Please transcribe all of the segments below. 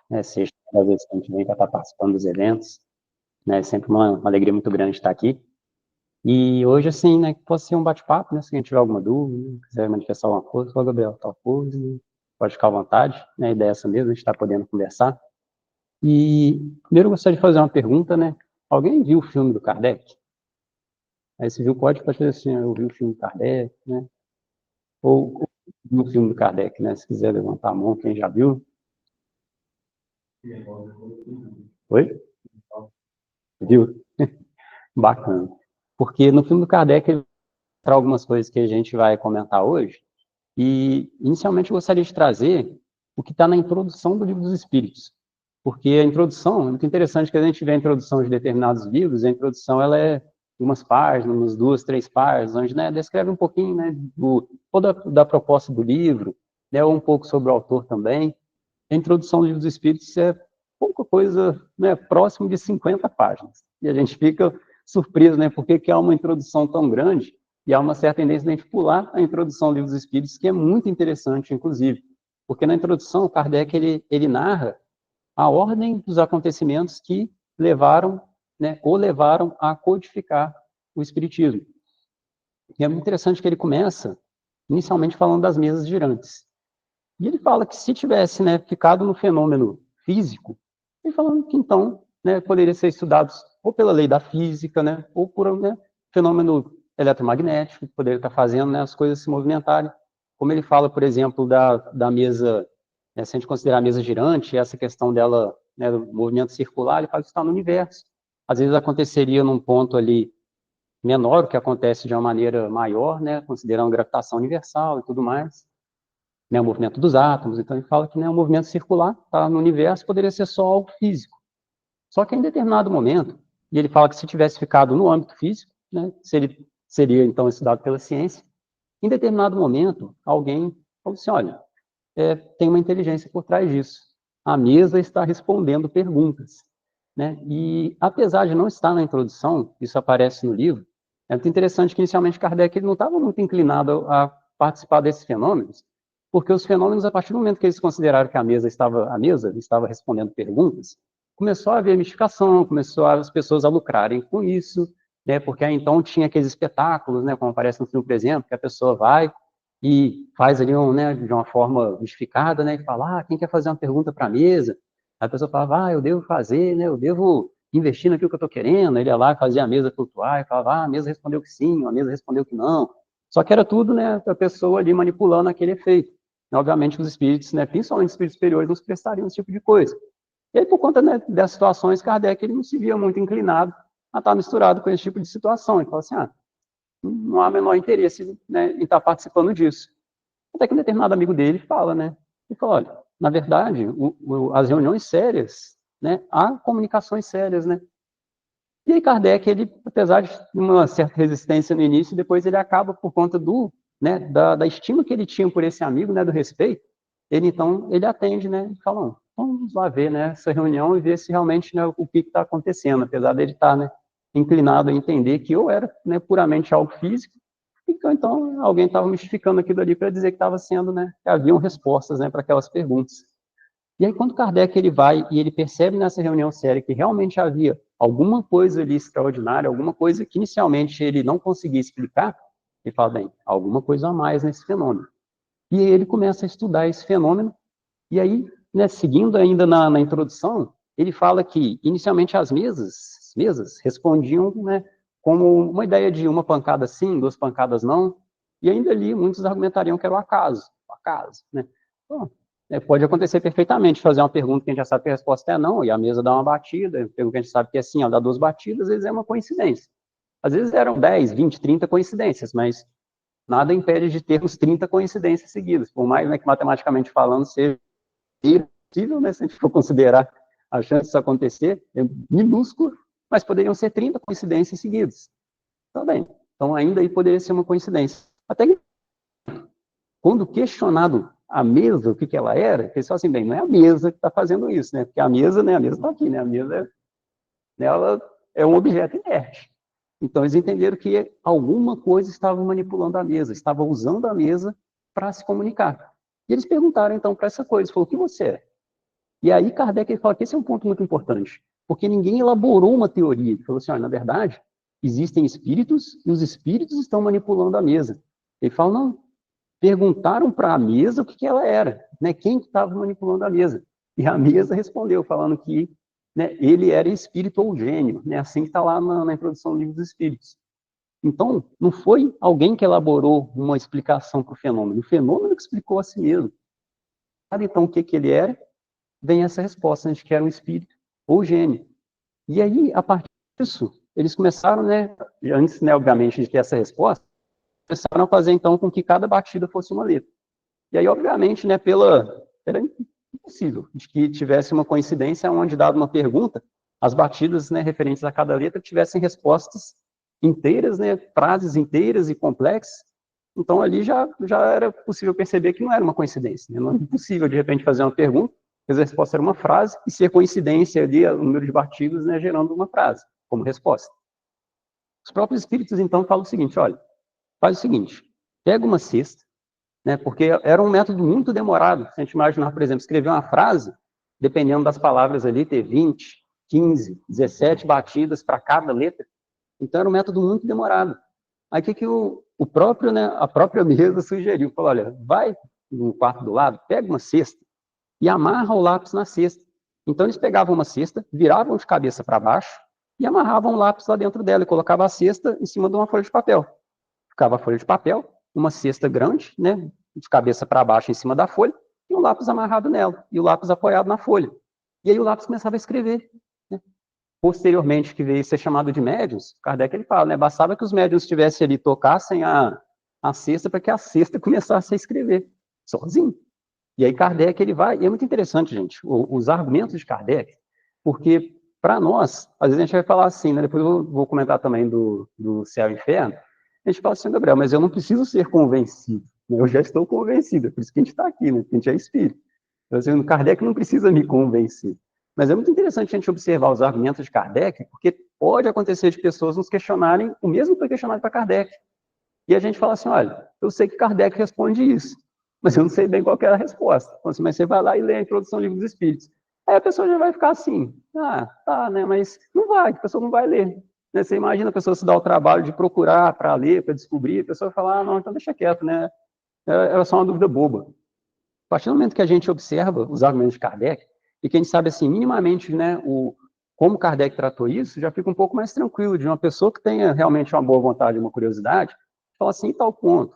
né, sexta, cada vez que a gente vem para estar participando dos eventos, né, sempre uma alegria muito grande estar aqui. E hoje, assim, né, pode ser um bate-papo, né, se alguém tiver alguma dúvida, quiser manifestar alguma coisa, fala, Gabriel, tal coisa, pode ficar à vontade, né, a ideia é essa mesmo, a gente está podendo conversar. E primeiro eu gostaria de fazer uma pergunta, né, alguém viu o filme do Kardec? Aí se viu, pode fazer assim, eu vi o filme do Kardec, né, ou viu o filme do Kardec, né, se quiser levantar a mão, quem já viu. Oi? Viu? Bacana. Porque no filme do Kardec ele traz algumas coisas que a gente vai comentar hoje, e inicialmente eu gostaria de trazer o que está na introdução do Livro dos Espíritos. Porque a introdução, é muito interessante que a gente vê a introdução de determinados livros, a introdução ela é umas páginas, umas 2, 3 páginas, onde, né, descreve um pouquinho, né, toda da proposta do livro, né, um pouco sobre o autor também. A introdução do Livro dos Espíritos é pouca coisa, né, próximo de 50 páginas. E a gente fica surpreso, né, porque que há uma introdução tão grande e há uma certa tendência de a gente pular a introdução do Livro dos Espíritos, que é muito interessante, inclusive. Porque na introdução, Kardec ele narra a ordem dos acontecimentos que levaram, né, ou levaram a codificar o Espiritismo. E é muito interessante que ele começa, inicialmente, falando das mesas girantes. E ele fala que se tivesse, né, ficado no fenômeno físico, ele falando que então, né, poderia ser estudado ou pela lei da física, né, ou por, né, fenômeno eletromagnético, que poderia estar fazendo, né, as coisas se movimentarem. Como ele fala, por exemplo, da mesa, né, se a gente considerar a mesa girante, essa questão dela, né, do movimento circular, ele fala que está no universo. Às vezes aconteceria num ponto ali menor, o que acontece de uma maneira maior, né, considerando gravitação universal e tudo mais, né, o movimento dos átomos. Então ele fala que, né, o movimento circular tá no universo poderia ser só algo físico. Só que em determinado momento, e ele fala que se tivesse ficado no âmbito físico, né, seria então estudado pela ciência, em determinado momento, alguém falou assim, olha, tem uma inteligência por trás disso. A mesa está respondendo perguntas. Né? E apesar de não estar na introdução, isso aparece no livro, é muito interessante que inicialmente Kardec ele não estava muito inclinado a participar desses fenômenos, porque os fenômenos, a partir do momento que eles consideraram que a mesa estava respondendo perguntas, começou a haver mistificação, começou as pessoas a lucrarem com isso, né? Porque aí então tinha aqueles espetáculos, né? Como aparece no filme, por exemplo, que a pessoa vai e faz ali né, de uma forma mistificada, né? E fala, quem quer fazer uma pergunta para a mesa? Aí a pessoa falava, eu devo fazer, né? Eu devo investir naquilo que eu estou querendo. Ele ia lá, fazia a mesa flutuar e falava, a mesa respondeu que sim, a mesa respondeu que não. Só que era tudo, né, a pessoa ali manipulando aquele efeito. E, obviamente, os espíritos, né, principalmente os espíritos superiores, não se prestariam esse tipo de coisa. E aí, por conta, né, dessas situações, Kardec ele não se via muito inclinado a estar misturado com esse tipo de situação. Ele falou assim, não há menor interesse, né, em estar participando disso. Até que um determinado amigo dele fala, né? Ele fala, olha, na verdade, as reuniões sérias, né? Há comunicações sérias, né? E aí Kardec, ele, apesar de uma certa resistência no início, depois ele acaba por conta né, da estima que ele tinha por esse amigo, né, do respeito, ele então, ele atende, né, e fala, vamos lá ver, né, essa reunião e ver se realmente, né, o que está acontecendo, apesar dele estar, né, inclinado a entender que ou era, né, puramente algo físico, então alguém estava mistificando aquilo ali para dizer que estava sendo, né, que haviam respostas, né, para aquelas perguntas. E aí, quando Kardec ele vai e ele percebe nessa reunião séria que realmente havia alguma coisa ali extraordinária, alguma coisa que inicialmente ele não conseguia explicar, ele fala, bem, alguma coisa a mais nesse fenômeno. E aí ele começa a estudar esse fenômeno, e aí, né, seguindo ainda na introdução, ele fala que, inicialmente, as mesas respondiam, né, como uma ideia de uma pancada sim, 2 pancadas não, e ainda ali muitos argumentariam que era o acaso, né? Bom, pode acontecer perfeitamente, fazer uma pergunta que a gente já sabe que a resposta é não, e a mesa dá uma batida, pergunta que a gente sabe que é sim, ela dá 2 batidas, às vezes é uma coincidência. Às vezes eram 10, 20, 30 coincidências, mas nada impede de termos 30 coincidências seguidas, por mais, né, que matematicamente falando seja possível, né, se a gente for considerar a chance disso acontecer, é minúscula, mas poderiam ser 30 coincidências seguidas. Tá bem. Então, ainda aí poderia ser uma coincidência. Até que, quando questionado a mesa, o que ela era, eles falam assim, bem, não é a mesa que está fazendo isso, né? Porque a mesa está aqui, né? A mesa, ela é um objeto inerte. Então, eles entenderam que alguma coisa estava manipulando a mesa, estava usando a mesa para se comunicar. E eles perguntaram, então, para essa coisa, falou, o que você é? E aí Kardec ele fala que esse é um ponto muito importante, porque ninguém elaborou uma teoria. Ele falou assim, olha, na verdade, existem espíritos e os espíritos estão manipulando a mesa. Ele fala, não, perguntaram para a mesa o que ela era, né? Quem estava manipulando a mesa. E a mesa respondeu, falando que, né, ele era espírito ou gênio, né? Assim que está lá na introdução do Livro dos Espíritos. Então, não foi alguém que elaborou uma explicação para o fenômeno que explicou a si mesmo. Sabe, então, o que ele era? Vem essa resposta, de que era um espírito ou gênio. E aí, a partir disso, eles começaram, né, antes, né, obviamente, de ter essa resposta, começaram a fazer, então, com que cada batida fosse uma letra. E aí, obviamente, né, era impossível de que tivesse uma coincidência onde, dada uma pergunta, as batidas, né, referentes a cada letra tivessem respostas inteiras, né, frases inteiras e complexas. Então, ali já era possível perceber que não era uma coincidência, né? Não é impossível, de repente, fazer uma pergunta, a resposta era uma frase, e ser coincidência ali, o número de batidos, né, gerando uma frase, como resposta. Os próprios espíritos, então, falam o seguinte, olha, faz o seguinte, pega uma cesta, né, porque era um método muito demorado. Se a gente imaginar, por exemplo, escrever uma frase, dependendo das palavras ali, ter 20, 15, 17 batidas para cada letra. Então, era um método muito demorado. Aí, o que o próprio, né, a própria mesa sugeriu? Falou, olha, vai no quarto do lado, pega uma cesta e amarra o lápis na cesta. Então, eles pegavam uma cesta, viravam de cabeça para baixo e amarravam o lápis lá dentro dela e colocavam a cesta em cima de uma folha de papel. Ficava a folha de papel, uma cesta grande, né, de cabeça para baixo em cima da folha, e um lápis amarrado nela, e o lápis apoiado na folha. E aí o lápis começava a escrever. Né? Posteriormente, que veio ser chamado de médiuns, Kardec ele fala, né, bastava que os médiuns estivessem ali, tocassem a cesta para que a cesta começasse a escrever, sozinho. E aí Kardec ele vai, e é muito interessante, gente, os argumentos de Kardec, porque para nós, às vezes a gente vai falar assim, né, depois eu vou comentar também do céu e inferno, a gente fala assim, Gabriel, mas eu não preciso ser convencido, né? Eu já estou convencido, é por isso que a gente está aqui, né? Porque a gente é espírito. Então, assim, Kardec não precisa me convencer. Mas é muito interessante a gente observar os argumentos de Kardec, porque pode acontecer de pessoas nos questionarem o mesmo que foi questionado para Kardec. E a gente fala assim, olha, eu sei que Kardec responde isso, mas eu não sei bem qual que é a resposta. Então, assim, mas você vai lá e lê a Introdução ao Livro dos Espíritos. Aí a pessoa já vai ficar assim, tá, né, mas não vai, a pessoa não vai ler. Né? Você imagina a pessoa se dar o trabalho de procurar para ler, para descobrir, a pessoa vai falar, não, então deixa quieto, né, era só uma dúvida boba. A partir do momento que a gente observa os argumentos de Kardec, e que a gente sabe, assim, minimamente, né, como Kardec tratou isso, já fica um pouco mais tranquilo, de uma pessoa que tenha realmente uma boa vontade, uma curiosidade, falar assim, e tal ponto,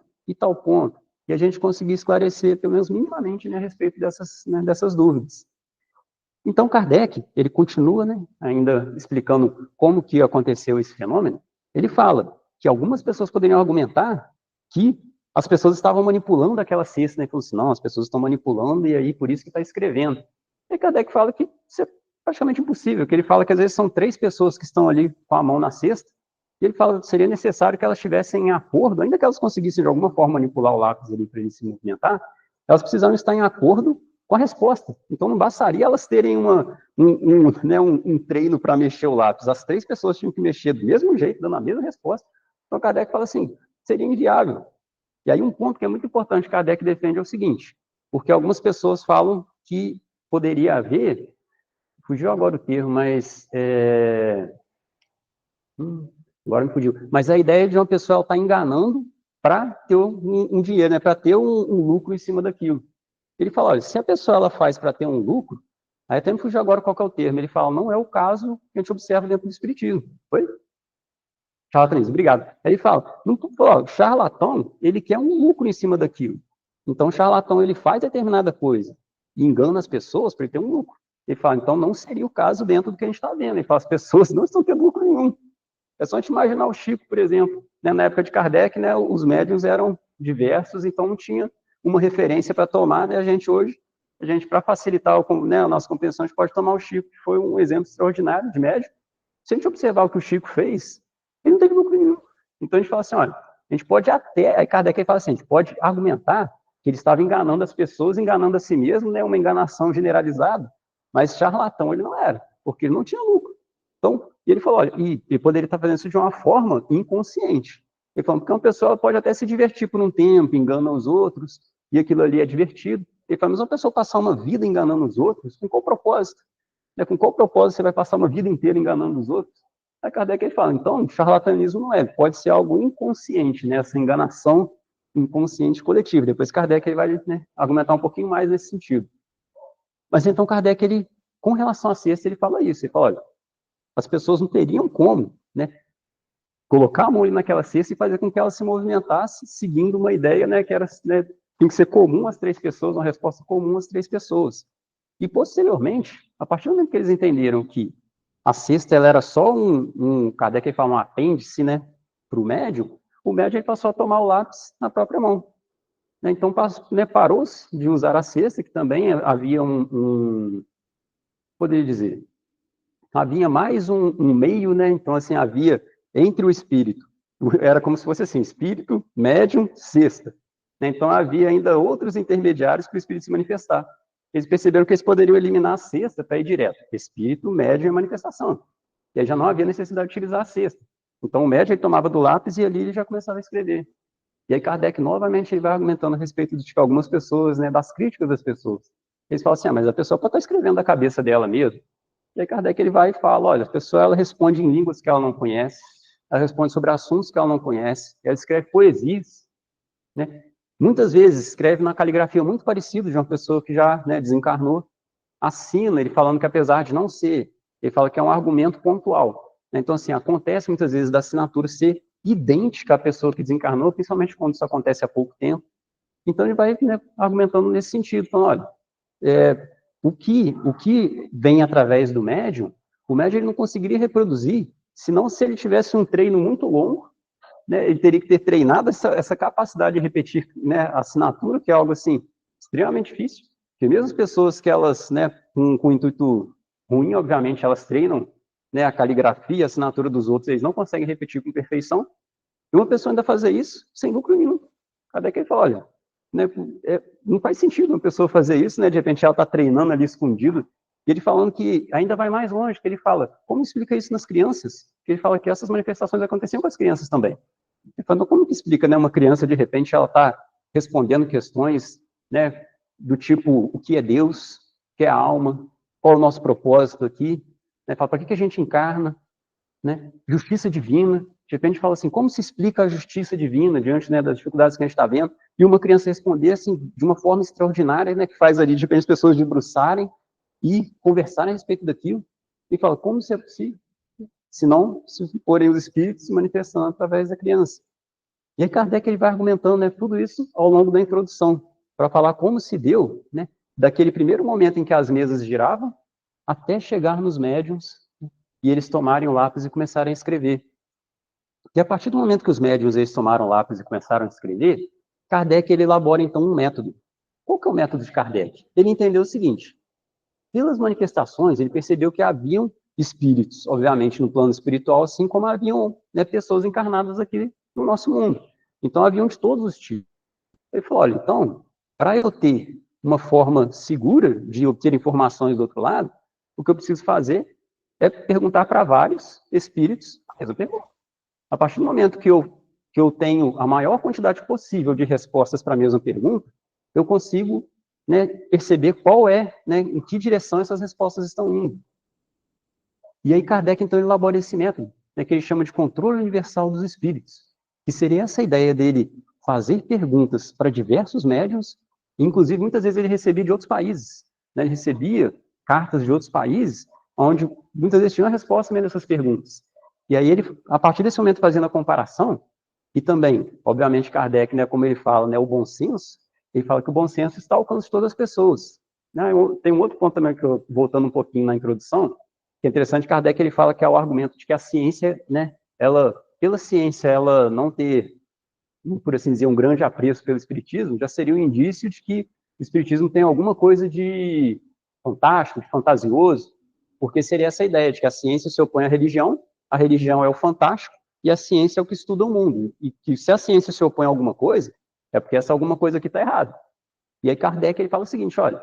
e a gente conseguir esclarecer, pelo menos minimamente, né, a respeito dessas dúvidas. Então, Kardec, ele continua, né, ainda explicando como que aconteceu esse fenômeno, ele fala que algumas pessoas poderiam argumentar que as pessoas estavam manipulando aquela cesta, né, falou assim, não, as pessoas estão manipulando e aí por isso que está escrevendo. E Kardec fala que isso é praticamente impossível, que ele fala que às vezes são 3 pessoas que estão ali com a mão na cesta, e ele fala que seria necessário que elas estivessem em acordo, ainda que elas conseguissem de alguma forma manipular o lápis ali para ele se movimentar, elas precisavam estar em acordo com a resposta. Então não bastaria elas terem um treino para mexer o lápis. As 3 pessoas tinham que mexer do mesmo jeito, dando a mesma resposta. Então Kardec fala assim, seria inviável. E aí um ponto que é muito importante que Kardec defende é o seguinte, porque algumas pessoas falam que poderia haver, fugiu agora o termo, mas agora me fugiu, mas a ideia de uma pessoa estar enganando para ter um dinheiro, né, para ter um lucro em cima daquilo. Ele fala, olha, se a pessoa ela faz para ter um lucro, aí até me fugiu agora qual que é o termo, ele fala, não é o caso que a gente observa dentro do espiritismo. Foi? Charlatanismo, obrigado. Aí ele fala, o charlatão, ele quer um lucro em cima daquilo. Então o charlatão, ele faz determinada coisa e engana as pessoas para ele ter um lucro. Ele fala, então não seria o caso dentro do que a gente está vendo. Ele fala, as pessoas não estão tendo lucro nenhum. É só a gente imaginar o Chico, por exemplo, né, na época de Kardec, né, os médiuns eram diversos, então não tinha uma referência para tomar, né, a gente hoje, para facilitar a nossa compreensão, a gente pode tomar o Chico, que foi um exemplo extraordinário de médium. Se a gente observar o que o Chico fez, ele não teve lucro nenhum. Então a gente fala assim, olha, a gente pode até, aí Kardec fala assim, a gente pode argumentar que ele estava enganando as pessoas, enganando a si mesmo, né, uma enganação generalizada, mas charlatão ele não era, porque ele não tinha lucro. Então, ele falou, olha, e ele poderia estar fazendo isso de uma forma inconsciente. Ele falou, porque uma pessoa pode até se divertir por um tempo, engana os outros, e aquilo ali é divertido. Ele fala, mas uma pessoa passar uma vida enganando os outros, com qual propósito? Né? Com qual propósito você vai passar uma vida inteira enganando os outros? Aí Kardec ele fala, então, charlatanismo não é, pode ser algo inconsciente, né? Essa enganação inconsciente coletiva. Depois Kardec ele vai, né, argumentar um pouquinho mais nesse sentido. Mas então Kardec, ele, com relação à cesta, ele fala isso, ele fala, olha, as pessoas não teriam como, né, colocar a mão ali naquela cesta e fazer com que ela se movimentasse seguindo uma ideia, né, que era, né, tem que ser comum às três pessoas, uma resposta comum às três pessoas. E, posteriormente, a partir do momento que eles entenderam que a cesta ela era só Kardec fala um apêndice, né, para o médium ele passou a tomar o lápis na própria mão. Né, então, né, parou-se de usar a cesta, que também havia poderia dizer, havia mais um meio, né, então, assim, havia entre o espírito, era como se fosse assim, espírito, médium, cesta. Né, então, havia ainda outros intermediários para o espírito se manifestar. Eles perceberam que eles poderiam eliminar a cesta para ir direto. Espírito, médium e manifestação. E aí já não havia necessidade de utilizar a cesta. Então o médium ele tomava do lápis e ali ele já começava a escrever. E aí Kardec novamente ele vai argumentando a respeito de algumas pessoas, né, das críticas das pessoas. Eles falam assim, mas a pessoa pode estar escrevendo da cabeça dela mesmo. E aí Kardec ele vai e fala, olha, a pessoa ela responde em línguas que ela não conhece, ela responde sobre assuntos que ela não conhece, ela escreve poesias, né? Muitas vezes escreve na caligrafia muito parecida de uma pessoa que já, né, desencarnou, assina ele falando que apesar de não ser, ele fala que é um argumento pontual. Né? Então, assim, acontece muitas vezes da assinatura ser idêntica à pessoa que desencarnou, principalmente quando isso acontece há pouco tempo. Então, ele vai, né, argumentando nesse sentido, falando, olha, o que vem através do médium, o médium ele não conseguiria reproduzir, senão se ele tivesse um treino muito longo, né, ele teria que ter treinado essa capacidade de repetir, né, a assinatura, que é algo assim extremamente difícil, porque mesmo as pessoas que elas, né, com intuito ruim, obviamente, elas treinam, né, a caligrafia, a assinatura dos outros, eles não conseguem repetir com perfeição, e uma pessoa ainda fazer isso sem lucro nenhum. Cadê que ele fala, olha, né, não faz sentido uma pessoa fazer isso, né, de repente ela está treinando ali escondido, e ele falando que ainda vai mais longe, que ele fala, como explica isso nas crianças? Que ele fala que essas manifestações aconteciam com as crianças também. Ele fala, como que explica, né, uma criança, de repente, ela está respondendo questões, né, do tipo, o que é Deus, o que é a alma, qual é o nosso propósito aqui, né, fala, para que a gente encarna, né, justiça divina, de repente fala assim, como se explica a justiça divina diante, né, das dificuldades que a gente está vendo, e uma criança responder, assim, de uma forma extraordinária, né, que faz ali, de repente, as pessoas debruçarem e conversarem a respeito daquilo, e fala, como isso é possível? Se não, se forem os espíritos se manifestando através da criança. E aí Kardec ele vai argumentando, né, tudo isso ao longo da introdução, para falar como se deu, né, daquele primeiro momento em que as mesas giravam, até chegar nos médiuns, né, e eles tomarem o lápis e começarem a escrever. E a partir do momento que os médiuns eles tomaram o lápis e começaram a escrever, Kardec ele elabora então um método. Qual que é o método de Kardec? Ele entendeu o seguinte, pelas manifestações, ele percebeu que haviam espíritos, obviamente, no plano espiritual, assim como haviam, né, pessoas encarnadas aqui no nosso mundo. Então, haviam de todos os tipos. Ele falou, olha, então, para eu ter uma forma segura de obter informações do outro lado, o que eu preciso fazer é perguntar para vários espíritos a mesma pergunta. A partir do momento que eu tenho a maior quantidade possível de respostas para a mesma pergunta, eu consigo, né, perceber qual é, né, em que direção essas respostas estão indo. E aí Kardec, então, elabora esse método, né, que ele chama de controle universal dos espíritos, que seria essa ideia dele fazer perguntas para diversos médiuns, e, inclusive, muitas vezes ele recebia de outros países, né, ele recebia cartas de outros países, onde muitas vezes tinha uma resposta mesmo dessas perguntas. E aí ele, a partir desse momento, fazendo a comparação, e também, obviamente, Kardec, né, como ele fala, né, o bom senso, ele fala que o bom senso está ao alcance de todas as pessoas. Tem um outro ponto também, que eu, voltando um pouquinho na introdução, que é interessante, Kardec ele fala que é o argumento de que a ciência, né, ela, pela ciência, ela não ter, por assim dizer, um grande apreço pelo espiritismo, já seria um indício de que o espiritismo tem alguma coisa de fantástico, de fantasioso, porque seria essa ideia de que a ciência se opõe à religião, a religião é o fantástico, e a ciência é o que estuda o mundo. E que se a ciência se opõe a alguma coisa, é porque essa alguma coisa aqui está errada. E aí Kardec ele fala o seguinte, olha,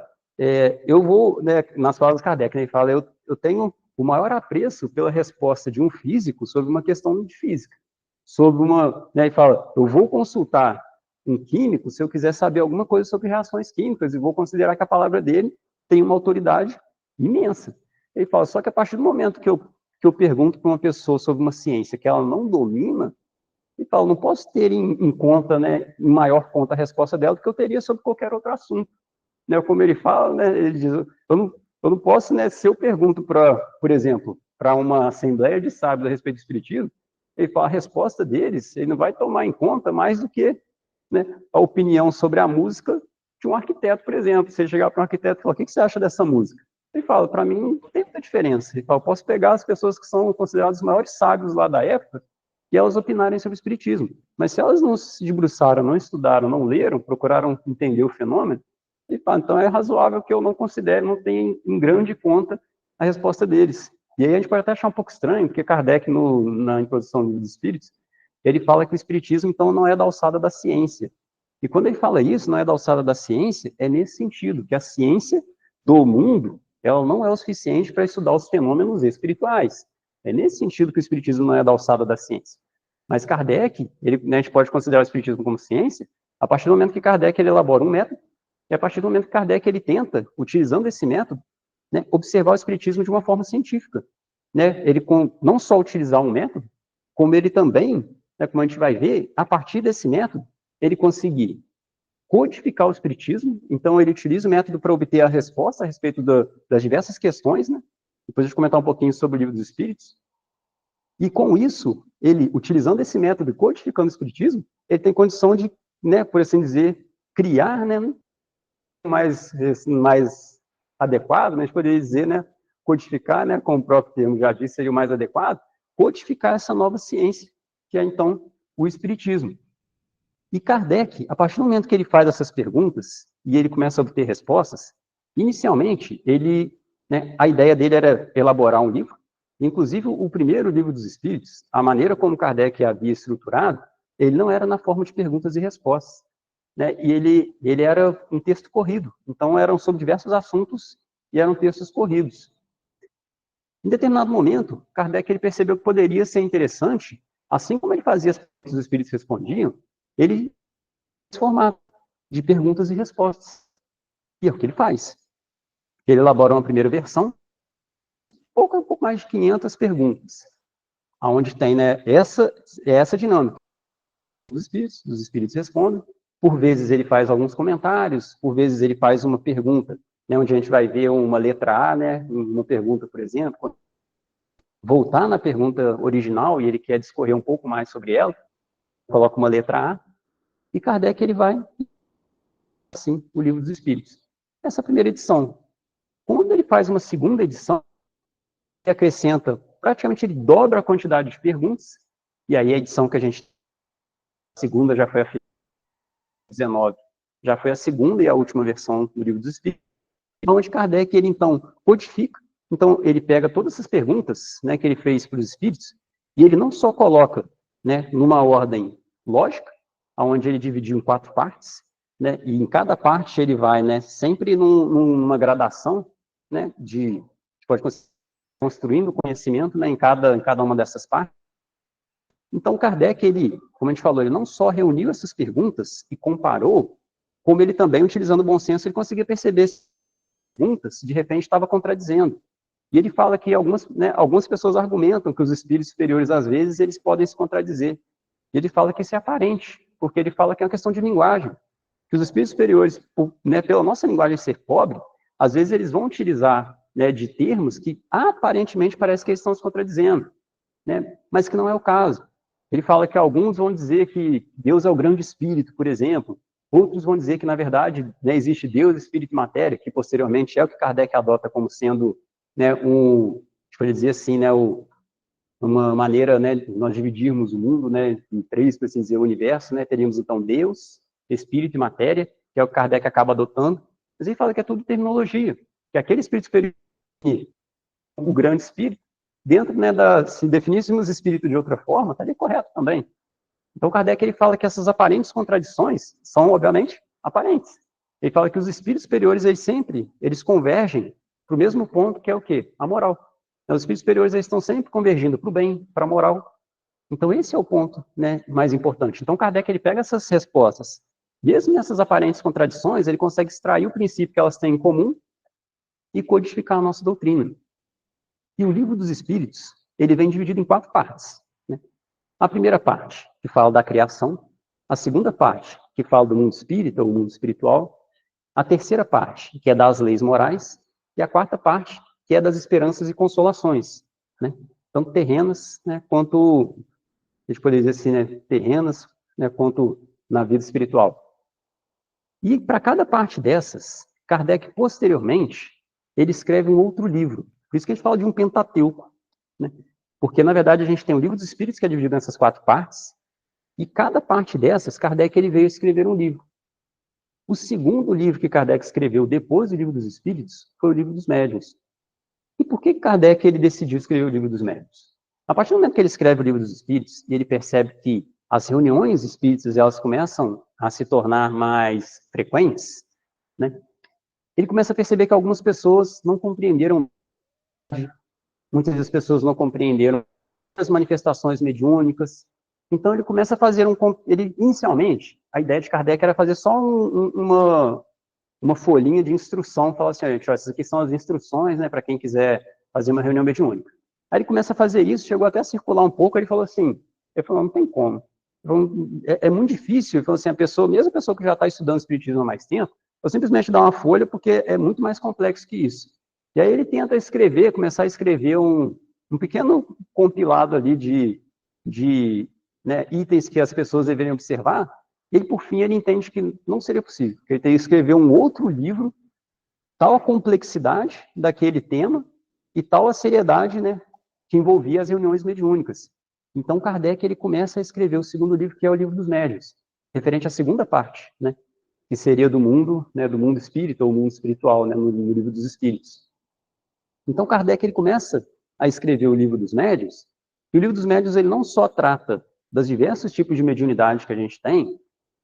eu vou, né, nas palavras de Kardec, né, ele fala, eu tenho o maior apreço pela resposta de um físico sobre uma questão de física. Sobre uma, né, ele fala, eu vou consultar um químico se eu quiser saber alguma coisa sobre reações químicas e vou considerar que a palavra dele tem uma autoridade imensa. Ele fala, só que a partir do momento que eu pergunto para uma pessoa sobre uma ciência que ela não domina, ele fala, não posso ter em conta, né, em maior conta a resposta dela do que eu teria sobre qualquer outro assunto. Né, como ele fala, né, ele diz, eu não posso, né, se eu pergunto, por exemplo, para uma assembleia de sábios a respeito do espiritismo, ele fala, a resposta deles, ele não vai tomar em conta mais do que, né, a opinião sobre a música de um arquiteto, por exemplo. Você chegar para um arquiteto e falar, o que você acha dessa música? Ele fala, para mim, não tem muita diferença. Ele fala, eu posso pegar as pessoas que são consideradas os maiores sábios lá da época e elas opinarem sobre o espiritismo. Mas se elas não se debruçaram, não estudaram, não leram, procuraram entender o fenômeno, ele fala, então é razoável que eu não considere, não tenha em grande conta a resposta deles. E aí a gente pode até achar um pouco estranho, porque Kardec, na Introdução dos Espíritos, ele fala que o espiritismo, então, não é da alçada da ciência. E quando ele fala isso, não é da alçada da ciência, é nesse sentido, que a ciência do mundo, ela não é o suficiente para estudar os fenômenos espirituais. É nesse sentido que o espiritismo não é da alçada da ciência. Mas Kardec, ele, né, a gente pode considerar o espiritismo como ciência, a partir do momento que Kardec ele elabora um método, e a partir do momento que Kardec ele tenta, utilizando esse método, né, observar o espiritismo de uma forma científica. Né? Ele não só utilizar um método, como ele também, né, como a gente vai ver, a partir desse método, ele conseguir codificar o espiritismo, então ele utiliza o método para obter a resposta a respeito das diversas questões, né? Depois a gente comentar um pouquinho sobre o Livro dos Espíritos, e com isso, ele, utilizando esse método e codificando o espiritismo, ele tem condição de, né, por assim dizer, criar, né, mais adequado, né, a gente poderia dizer, né, codificar, né, como o próprio termo já disse, seria o mais adequado, codificar essa nova ciência, que é, então, o espiritismo. E Kardec, a partir do momento que ele faz essas perguntas, e ele começa a obter respostas, inicialmente, ele, né, a ideia dele era elaborar um livro, inclusive o primeiro livro dos Espíritos, a maneira como Kardec havia estruturado, ele não era na forma de perguntas e respostas, né, e ele era um texto corrido, então eram sobre diversos assuntos e eram textos corridos. Em determinado momento, Kardec ele percebeu que poderia ser interessante, assim como ele fazia as perguntas dos espíritos respondiam, ele formato de perguntas e respostas. E é o que ele faz. Ele elabora uma primeira versão, um pouco mais de 500 perguntas, onde tem, né, essa dinâmica. Os espíritos respondem, por vezes ele faz alguns comentários, por vezes ele faz uma pergunta, né, onde a gente vai ver uma letra A, né, uma pergunta, por exemplo, voltar na pergunta original e ele quer discorrer um pouco mais sobre ela, coloca uma letra A, e Kardec ele vai, assim, o Livro dos Espíritos. Essa primeira edição. Quando ele faz uma segunda edição, ele acrescenta, praticamente ele dobra a quantidade de perguntas, e aí a edição que a gente, a segunda já foi a 19, já foi a segunda e a última versão do Livro dos Espíritos, onde Kardec, ele então codifica, então ele pega todas essas perguntas, né, que ele fez para os espíritos, e ele não só coloca, né, numa ordem lógica, onde ele dividiu em 4 partes, né, e em cada parte ele vai, né, sempre numa gradação, né, pode construindo conhecimento, né, em cada uma dessas partes. Então, Kardec, ele, como a gente falou, ele não só reuniu essas perguntas e comparou, como ele também, utilizando o bom senso, ele conseguia perceber se perguntas, de repente, estava contradizendo. E ele fala que algumas pessoas argumentam que os espíritos superiores, às vezes, eles podem se contradizer. E ele fala que isso é aparente, porque ele fala que é uma questão de linguagem. Que os espíritos superiores, né, pela nossa linguagem ser pobre, às vezes eles vão utilizar, né, de termos que aparentemente parece que eles estão se contradizendo, né, mas que não é o caso. Ele fala que alguns vão dizer que Deus é o grande espírito, por exemplo. Outros vão dizer que, na verdade, né, existe Deus, espírito e matéria, que posteriormente é o que Kardec adota como sendo, né, deixa eu dizer assim, né, uma maneira, né, de nós dividirmos o mundo, né, em 3, por assim dizer, o universo, né, teríamos então Deus, espírito e matéria, que é o que Kardec acaba adotando. Mas ele fala que é tudo terminologia, que aquele espírito superior, o grande espírito, dentro, né, se definíssemos espírito de outra forma, estaria correto também. Então, Kardec ele fala que essas aparentes contradições são, obviamente, aparentes. Ele fala que os espíritos superiores, eles convergem para o mesmo ponto, que é o quê? A moral. Então, os espíritos superiores eles estão sempre convergindo para o bem, para a moral. Então, esse é o ponto, né, mais importante. Então, Kardec, ele pega essas respostas, mesmo nessas aparentes contradições, ele consegue extrair o princípio que elas têm em comum e codificar a nossa doutrina. E o Livro dos Espíritos, ele vem dividido em 4 partes, né? A primeira parte, que fala da criação, a segunda parte, que fala do mundo espírita, ou mundo espiritual, a terceira parte, que é das leis morais, e a quarta parte, que é das esperanças e consolações, né? Tanto terrenas, né, quanto, a gente poderia dizer assim, né, terrenas, né, quanto na vida espiritual. E para cada parte dessas, Kardec, posteriormente, ele escreve um outro livro. Por isso que a gente fala de um Pentateuco, né? Porque, na verdade, a gente tem o Livro dos Espíritos, que é dividido nessas 4 partes, e cada parte dessas, Kardec, ele veio escrever um livro. O segundo livro que Kardec escreveu depois do Livro dos Espíritos foi o Livro dos Médiuns. E por que Kardec ele decidiu escrever o Livro dos Médiuns? A partir do momento que ele escreve o Livro dos Espíritos, e ele percebe que as reuniões espíritas elas começam a se tornar mais frequentes, né? Ele começa a perceber que algumas pessoas não compreenderam, muitas das pessoas não compreenderam as manifestações mediúnicas. Então ele começa a fazer ele inicialmente, a ideia de Kardec era fazer só uma folhinha de instrução, falar assim, gente, ó, essas aqui são as instruções, né, para quem quiser fazer uma reunião mediúnica. Aí ele começa a fazer isso, chegou até a circular um pouco, ele falou assim, não tem como. É muito difícil, ele falou assim, mesmo a pessoa que já está estudando espiritismo há mais tempo, eu simplesmente dar uma folha, porque é muito mais complexo que isso. E aí ele tenta escrever, começar a escrever um pequeno compilado ali de né, itens que as pessoas deveriam observar, e por fim, ele entende que não seria possível, que ele teria que escrever um outro livro, tal a complexidade daquele tema e tal a seriedade, né, que envolvia as reuniões mediúnicas. Então, Kardec, ele começa a escrever o segundo livro, que é o Livro dos Médiuns, referente à segunda parte, né, que seria do mundo espírita, ou mundo espiritual, né, no Livro dos Espíritos. Então, Kardec, ele começa a escrever o Livro dos Médiuns, e o Livro dos Médiuns, ele não só trata dos diversos tipos de mediunidade que a gente tem,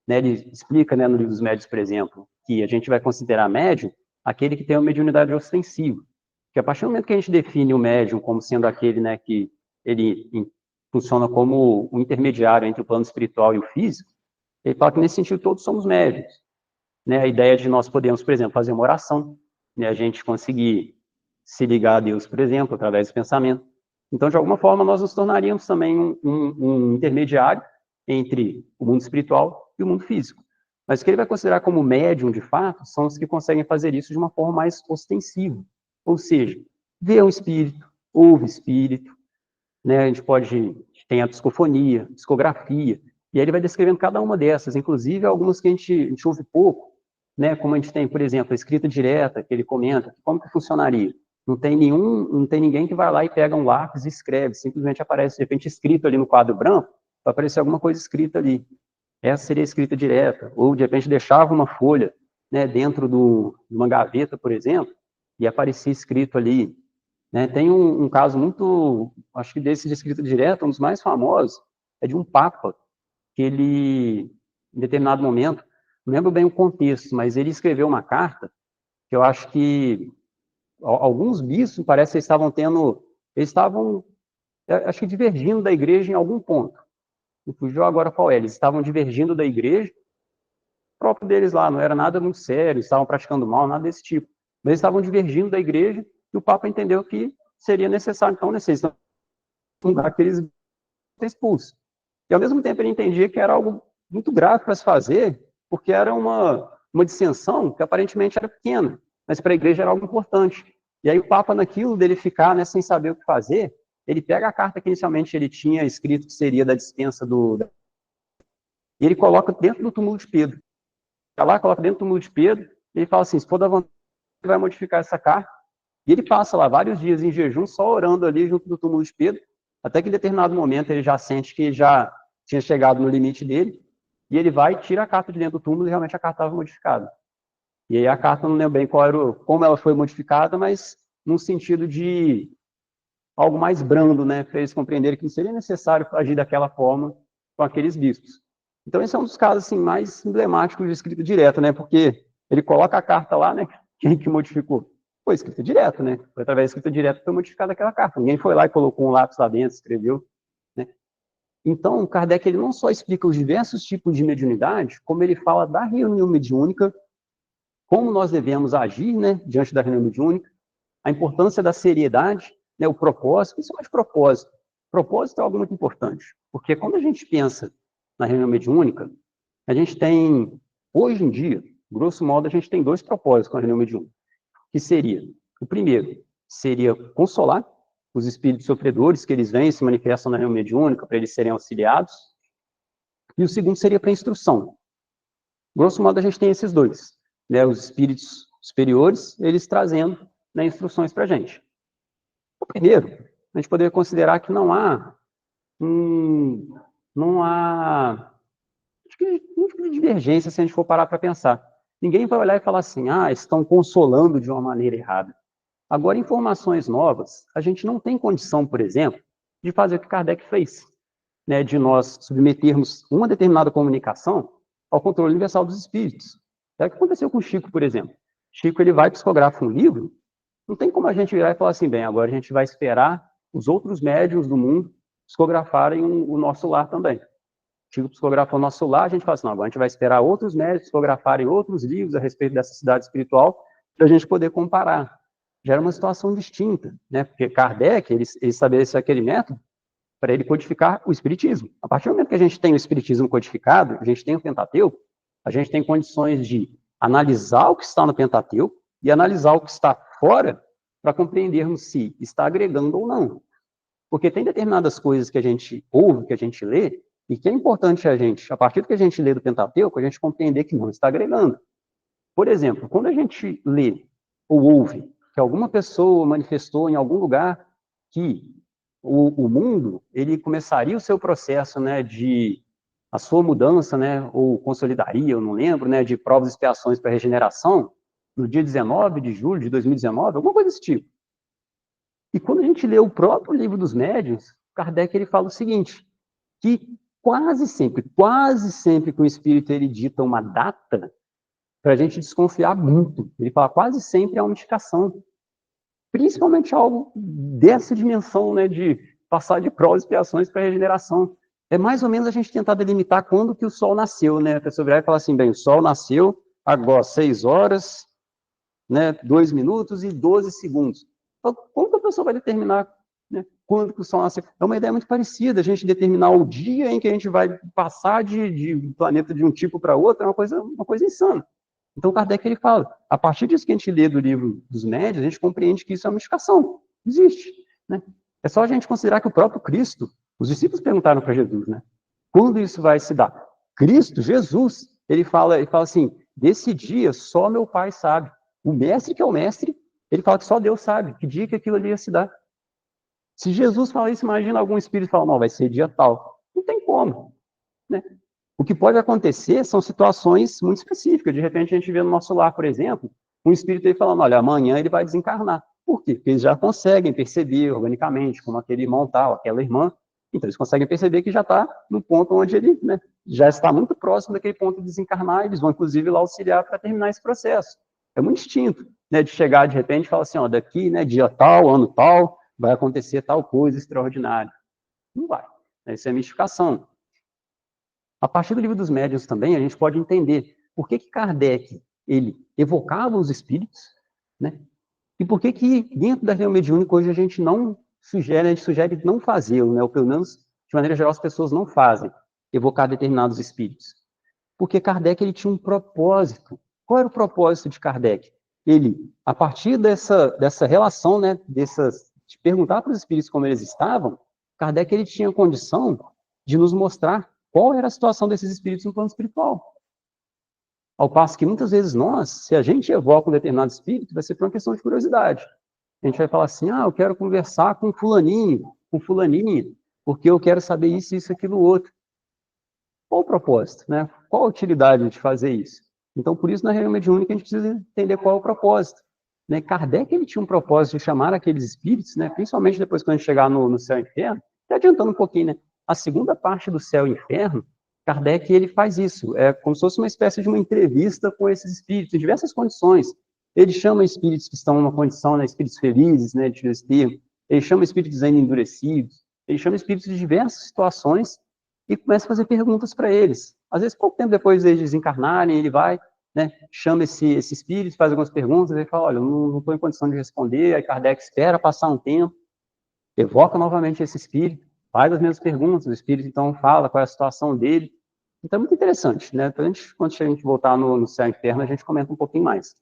né, ele explica, né, no Livro dos Médiuns, por exemplo, que a gente vai considerar médium aquele que tem uma mediunidade ostensiva. Que a partir do momento que a gente define o médium como sendo aquele, né, que ele funciona como um intermediário entre o plano espiritual e o físico, ele fala que nesse sentido todos somos médiums. Né, a ideia de nós podemos, por exemplo, fazer uma oração, né, a gente conseguir se ligar a Deus, por exemplo, através do pensamento. Então, de alguma forma, nós nos tornaríamos também um intermediário entre o mundo espiritual e o mundo físico. Mas o que ele vai considerar como médium, de fato, são os que conseguem fazer isso de uma forma mais ostensiva. Ou seja, vê um espírito, ouve espírito, né? A gente tem a psicofonia, psicografia, e aí ele vai descrevendo cada uma dessas, inclusive algumas que a gente ouve pouco, né? Como a gente tem, por exemplo, a escrita direta, que ele comenta, como que funcionaria? Não tem ninguém que vai lá e pega um lápis e escreve, simplesmente aparece, de repente, escrito ali no quadro branco, vai aparecer alguma coisa escrita ali. Essa seria a escrita direta, ou de repente deixava uma folha, né, dentro de uma gaveta, por exemplo, e aparecia escrito ali, né. Tem um caso muito, acho que desse de escrita direta, um dos mais famosos, é de um papa, que ele, em determinado momento, não lembro bem o contexto, mas ele escreveu uma carta, que eu acho que alguns bispos, parece que eles estavam, acho que divergindo da igreja em algum ponto. Me fugiu agora qual é. Eles estavam divergindo da igreja, próprio deles lá, não era nada muito sério, estavam praticando mal, nada desse tipo. Mas eles estavam divergindo da igreja e o Papa entendeu que seria necessário, então, necessário aqueles expulsos. E, ao mesmo tempo, ele entendia que era algo muito grave para se fazer, porque era uma dissensão que aparentemente era pequena, mas para a igreja era algo importante. E aí o Papa, naquilo dele ficar, né, sem saber o que fazer, ele pega a carta que inicialmente ele tinha escrito que seria da dispensa e ele coloca dentro do túmulo de Pedro. Vai lá, coloca dentro do túmulo de Pedro, e ele fala assim, se for da vontade, ele vai modificar essa carta. E ele passa lá vários dias em jejum, só orando ali junto do túmulo de Pedro, até que em determinado momento ele já sente que já tinha chegado no limite dele, e ele vai, tira a carta de dentro do túmulo e realmente a carta estava modificada. E aí a carta, não lembro bem como ela foi modificada, mas num sentido de algo mais brando, né, para eles compreenderem que não seria necessário agir daquela forma com aqueles bispos. Então esse é um dos casos assim, mais emblemáticos de escrita direta, né, porque ele coloca a carta lá, né, quem que modificou? Foi escrita direta, né, foi através da escrita direta que foi modificada aquela carta. Ninguém foi lá e colocou um lápis lá dentro, escreveu, né. Então, Kardec ele não só explica os diversos tipos de mediunidade, como ele fala da reunião mediúnica, como nós devemos agir, né, diante da reunião mediúnica, a importância da seriedade, né, o propósito, principalmente propósito. Propósito é algo muito importante, porque quando a gente pensa na reunião mediúnica, a gente tem, hoje em dia, grosso modo, a gente tem 2 propósitos com a reunião mediúnica, que seria, o primeiro, seria consolar os espíritos sofredores, que eles vêm e se manifestam na reunião mediúnica, para eles serem auxiliados, e o segundo seria para instrução. Grosso modo, a gente tem esses 2, né, os espíritos superiores, eles trazendo, né, instruções para a gente. O primeiro, a gente poderia considerar que não há acho que de divergência se a gente for parar para pensar. Ninguém vai olhar e falar assim, estão consolando de uma maneira errada. Agora, informações novas, a gente não tem condição, por exemplo, de fazer o que Kardec fez, né, de nós submetermos uma determinada comunicação ao controle universal dos espíritos. É o que aconteceu com o Chico, por exemplo. Chico, ele vai psicografar um livro, não tem como a gente virar e falar assim, bem, agora a gente vai esperar os outros médiuns do mundo psicografarem o nosso lar também. Chico psicografou o nosso lar, a gente fala assim, não, agora a gente vai esperar outros médiuns psicografarem outros livros a respeito dessa cidade espiritual para a gente poder comparar. Já era uma situação distinta, né? Porque Kardec, ele estabeleceu aquele método para ele codificar o espiritismo. A partir do momento que a gente tem o espiritismo codificado, a gente tem o Pentateuco, a gente tem condições de analisar o que está no Pentateuco e analisar o que está fora para compreendermos se está agregando ou não. Porque tem determinadas coisas que a gente ouve, que a gente lê, e que é importante a gente, a partir do que a gente lê do Pentateuco, a gente compreender que não está agregando. Por exemplo, quando a gente lê ou ouve que alguma pessoa manifestou em algum lugar que o mundo, ele começaria o seu processo, né, a sua mudança, né, ou consolidaria, eu não lembro, né, de provas e expiações para regeneração, no dia 19 de julho de 2019, alguma coisa desse tipo. E quando a gente lê o próprio livro dos médiuns, Kardec ele fala o seguinte, que quase sempre que o espírito ele dita uma data, para a gente desconfiar muito. Ele fala quase sempre a unificação. Principalmente algo dessa dimensão, né, de passar de provas e expiações para regeneração. É mais ou menos a gente tentar delimitar quando que o Sol nasceu, né? A pessoa virar e falar assim, bem, o Sol nasceu agora 6 horas, né, 2 minutos e 12 segundos. Então, como que a pessoa vai determinar, né, quando que o Sol nasceu? É uma ideia muito parecida, a gente determinar o dia em que a gente vai passar de um planeta de um tipo para outro, é uma coisa insana. Então, Kardec ele fala, a partir disso que a gente lê do livro dos médiuns, a gente compreende que isso é uma unificação. Existe. Né? É só a gente considerar que o próprio Cristo, os discípulos perguntaram para Jesus, né? Quando isso vai se dar? Cristo, Jesus, ele fala assim, desse dia só meu Pai sabe. O mestre que é o mestre, ele fala que só Deus sabe que dia que aquilo ali ia se dar. Se Jesus fala isso, imagina algum espírito falar, não, vai ser dia tal. Não tem como. Né? O que pode acontecer são situações muito específicas. De repente, a gente vê no nosso lar, por exemplo, um espírito aí falando, olha, amanhã ele vai desencarnar. Por quê? Porque eles já conseguem perceber organicamente, como aquele irmão tal, aquela irmã. Então, eles conseguem perceber que já está no ponto onde ele, né, já está muito próximo daquele ponto de desencarnar, e eles vão, inclusive, lá auxiliar para terminar esse processo. É muito instinto, né, de chegar, de repente, e falar assim, ó, daqui, né, dia tal, ano tal, vai acontecer tal coisa extraordinária. Não vai. Isso é mistificação. A partir do livro dos médiuns também, a gente pode entender por que Kardec, ele evocava os espíritos, né? E por que dentro da reunião mediúnica hoje a gente sugere não fazê-lo, né? Ou pelo menos, de maneira geral, as pessoas não fazem, evocar determinados espíritos. Porque Kardec, ele tinha um propósito. Qual era o propósito de Kardec? Ele, a partir dessa relação, né, de perguntar para os espíritos como eles estavam, Kardec, ele tinha condição de nos mostrar qual era a situação desses espíritos no plano espiritual. Ao passo que muitas vezes nós, se a gente evoca um determinado espírito, vai ser por uma questão de curiosidade. A gente vai falar assim, eu quero conversar com fulaninho, com fulaninha, porque eu quero saber isso, aquilo, outro. Qual o propósito, né? Qual a utilidade de fazer isso? Então, por isso, na reunião mediúnica, a gente precisa entender qual é o propósito. Né? Kardec, ele tinha um propósito de chamar aqueles espíritos, né? Principalmente depois que a gente chegar no céu e inferno, até adiantando um pouquinho, né? A segunda parte do céu e inferno, Kardec, ele faz isso. É como se fosse uma espécie de uma entrevista com esses espíritos, em diversas condições. Ele chama espíritos que estão numa condição, né? Espíritos felizes, né? De esse termo. Ele chama espíritos ainda endurecidos. Ele chama espíritos de diversas situações e começa a fazer perguntas para eles. Às vezes, pouco tempo depois deles desencarnarem, ele vai, né, chama esse espírito, faz algumas perguntas, ele fala, olha, eu não estou em condição de responder, aí Kardec espera passar um tempo, evoca novamente esse espírito, faz as mesmas perguntas, o espírito então fala qual é a situação dele. Então é muito interessante, né? Quando a gente voltar no Céu Inferno, a gente comenta um pouquinho mais.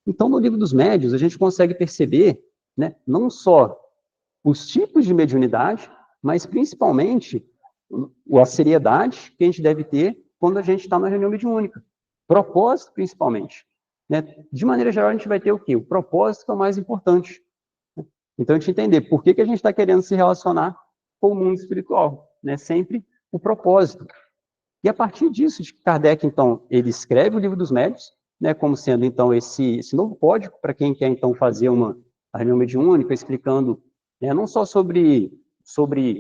Então, no Livro dos Médiuns, a gente consegue perceber, né, não só os tipos de mediunidade, mas principalmente a seriedade que a gente deve ter quando a gente está na reunião mediúnica. Propósito, principalmente. Né? De maneira geral, a gente vai ter o quê? O propósito que é o mais importante. Então, a gente entender por que a gente está querendo se relacionar com o mundo espiritual. Né? Sempre o propósito. E a partir disso, de Kardec, então, ele escreve o Livro dos Médiuns, né, como sendo, então, esse novo código para quem quer, então, fazer uma reunião mediúnica, explicando, né, não só sobre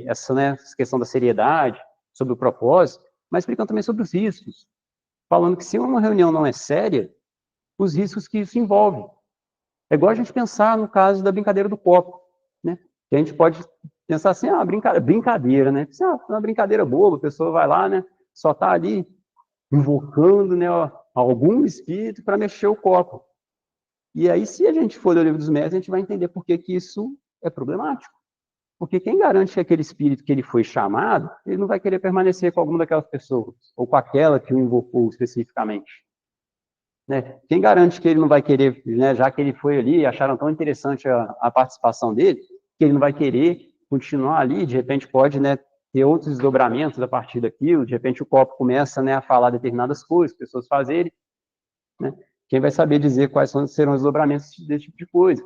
essa, né, essa questão da seriedade, sobre o propósito, mas explicando também sobre os riscos, falando que se uma reunião não é séria, os riscos que isso envolve. É igual a gente pensar no caso da brincadeira do copo, né, que a gente pode pensar assim, brincadeira, né, uma brincadeira boba, a pessoa vai lá, né, só está ali invocando, né, algum espírito para mexer o copo. E aí, se a gente for ler o Livro dos Médiuns, a gente vai entender por que isso é problemático. Porque quem garante que aquele espírito que ele foi chamado, ele não vai querer permanecer com alguma daquelas pessoas, ou com aquela que o invocou especificamente. Né? Quem garante que ele não vai querer, né, já que ele foi ali e acharam tão interessante a participação dele, que ele não vai querer continuar ali, de repente pode, né, ter outros desdobramentos a partir daquilo, de repente o copo começa, né, a falar determinadas coisas, pessoas fazerem, né? Quem vai saber dizer quais serão os desdobramentos desse tipo de coisa?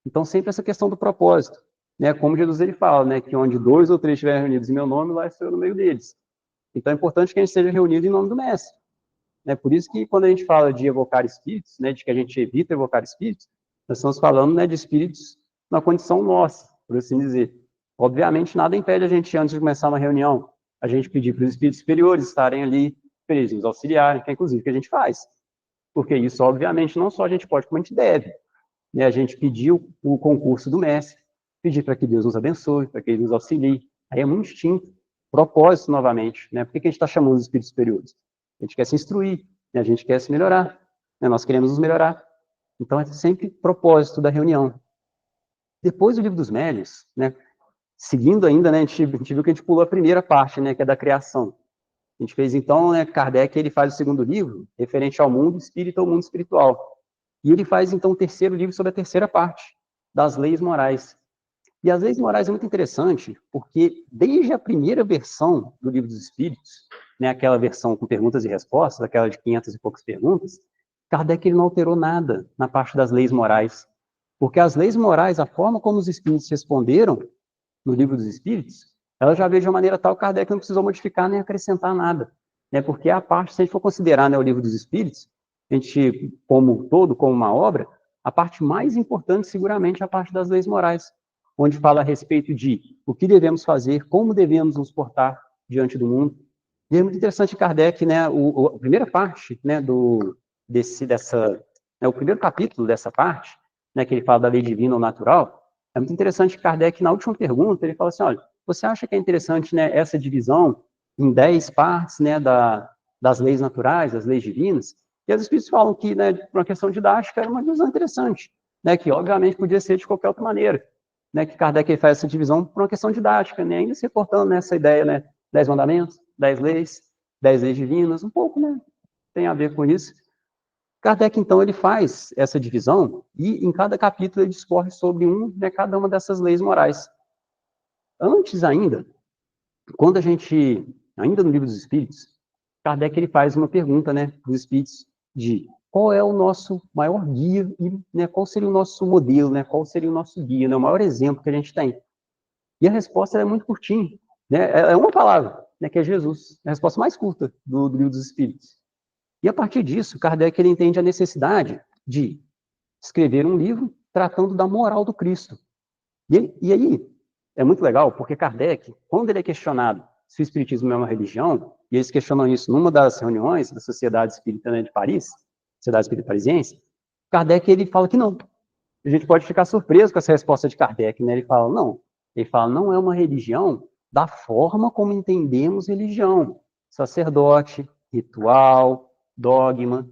Então, sempre essa questão do propósito, né? Como Jesus ele fala, né, que onde 2 ou 3 estiverem reunidos em meu nome, lá estou eu no meio deles. Então, é importante que a gente esteja reunido em nome do Mestre. Né? Por isso que quando a gente fala de evocar espíritos, né, de que a gente evita evocar espíritos, nós estamos falando, né, de espíritos na condição nossa, por assim dizer. Obviamente, nada impede a gente, antes de começar uma reunião, a gente pedir para os espíritos superiores estarem ali, para eles nos auxiliarem, que é inclusive o que a gente faz. Porque isso, obviamente, não só a gente pode, como a gente deve. Né? A gente pediu o concurso do mestre, pedir para que Deus nos abençoe, para que Ele nos auxilie. Aí é muito instinto, propósito novamente. Né? Por que a gente está chamando os espíritos superiores? A gente quer se instruir, né? A gente quer se melhorar, né? Nós queremos nos melhorar. Então, é sempre propósito da reunião. Depois do Livro dos Médiuns, né? Seguindo ainda, né, a gente viu que a gente pulou a primeira parte, né, que é da criação. A gente fez, então, né, Kardec, ele faz o segundo livro, referente ao mundo espírita ou mundo espiritual. E ele faz, então, o terceiro livro sobre a terceira parte, das leis morais. E as leis morais é muito interessante, porque desde a primeira versão do Livro dos Espíritos, né, aquela versão com perguntas e respostas, aquela de 500 e poucas perguntas, Kardec ele não alterou nada na parte das leis morais. Porque as leis morais, a forma como os espíritos responderam no Livro dos Espíritos, ela já veio de uma maneira tal que Kardec não precisou modificar nem acrescentar nada. Né, porque a parte, se a gente for considerar, né, o Livro dos Espíritos, a gente, como todo, como uma obra, a parte mais importante, seguramente, é a parte das leis morais, onde fala a respeito de o que devemos fazer, como devemos nos portar diante do mundo. E é muito interessante Kardec, né, a primeira parte, né, né, o primeiro capítulo dessa parte, né, que ele fala da lei divina ou natural, é muito interessante que Kardec, na última pergunta, ele fala assim, olha, você acha que é interessante, né, essa divisão em 10 partes, né, das leis naturais, das leis divinas? E os espíritos falam que, né, por uma questão didática, era uma divisão interessante, né, que obviamente podia ser de qualquer outra maneira, né, que Kardec faz essa divisão por uma questão didática, né, ainda se reportando nessa ideia, né, 10 mandamentos, 10 leis, 10 leis divinas, um pouco, né, tem a ver com isso. Kardec, então, ele faz essa divisão e em cada capítulo ele discorre sobre né, cada uma dessas leis morais. Antes ainda, quando a gente, ainda no Livro dos Espíritos, Kardec ele faz uma pergunta, né, para os espíritos de qual é o nosso maior guia e, né, qual seria o nosso modelo, né, qual seria o nosso guia, né, o maior exemplo que a gente tem. E a resposta é muito curtinha, né, é uma palavra, né, que é Jesus, é a resposta mais curta do Livro dos Espíritos. E a partir disso, Kardec ele entende a necessidade de escrever um livro tratando da moral do Cristo. E aí, é muito legal, porque Kardec, quando ele é questionado se o Espiritismo é uma religião, e eles questionam isso numa das reuniões da Sociedade Espírita, né, de Paris, Sociedade Espírita Parisiense, Kardec ele fala que não. A gente pode ficar surpreso com essa resposta de Kardec, né? Ele fala, não, não é uma religião da forma como entendemos religião, sacerdote, ritual, dogma.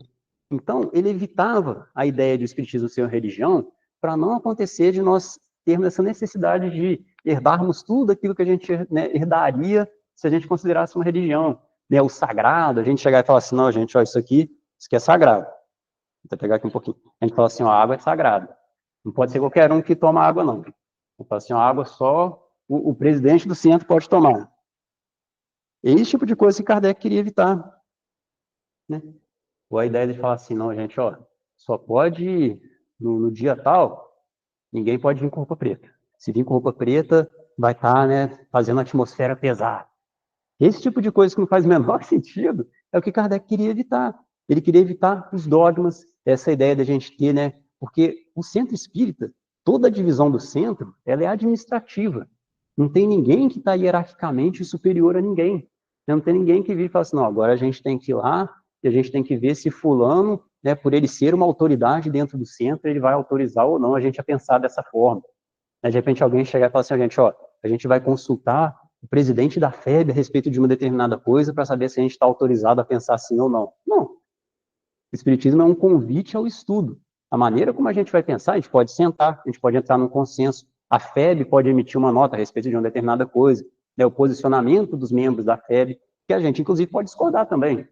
Então, ele evitava a ideia de o espiritismo ser uma religião para não acontecer de nós termos essa necessidade de herdarmos tudo aquilo que a gente, né, herdaria se a gente considerasse uma religião. Né, o sagrado, a gente chegar e falar assim, não, gente, ó, isso aqui é sagrado. Vou pegar aqui um pouquinho. A gente fala assim, ó, a água é sagrada. Não pode ser qualquer um que toma água, não. Eu falo assim, ó, a água só o presidente do centro pode tomar. É esse tipo de coisa que Kardec queria evitar. Né? Ou a ideia de falar assim, não, gente, ó, só pode, no dia tal, ninguém pode vir com roupa preta. Se vir com roupa preta, vai estar, né, fazendo a atmosfera pesar. Esse tipo de coisa que não faz o menor sentido é o que Kardec queria evitar. Ele queria evitar os dogmas, essa ideia da gente ter, né, porque o centro espírita, toda a divisão do centro, ela é administrativa. Não tem ninguém que está hierarquicamente superior a ninguém. Não tem ninguém que vira e fala assim, não, agora a gente tem que ir lá e a gente tem que ver se fulano, né, por ele ser uma autoridade dentro do centro, ele vai autorizar ou não a gente a pensar dessa forma. De repente alguém chegar e falar assim, gente, ó, a gente vai consultar o presidente da FEB a respeito de uma determinada coisa para saber se a gente está autorizado a pensar assim ou não. Não. O Espiritismo é um convite ao estudo. A maneira como a gente vai pensar, a gente pode sentar, a gente pode entrar num consenso. A FEB pode emitir uma nota a respeito de uma determinada coisa. Né, o posicionamento dos membros da FEB, que a gente, inclusive, pode discordar também.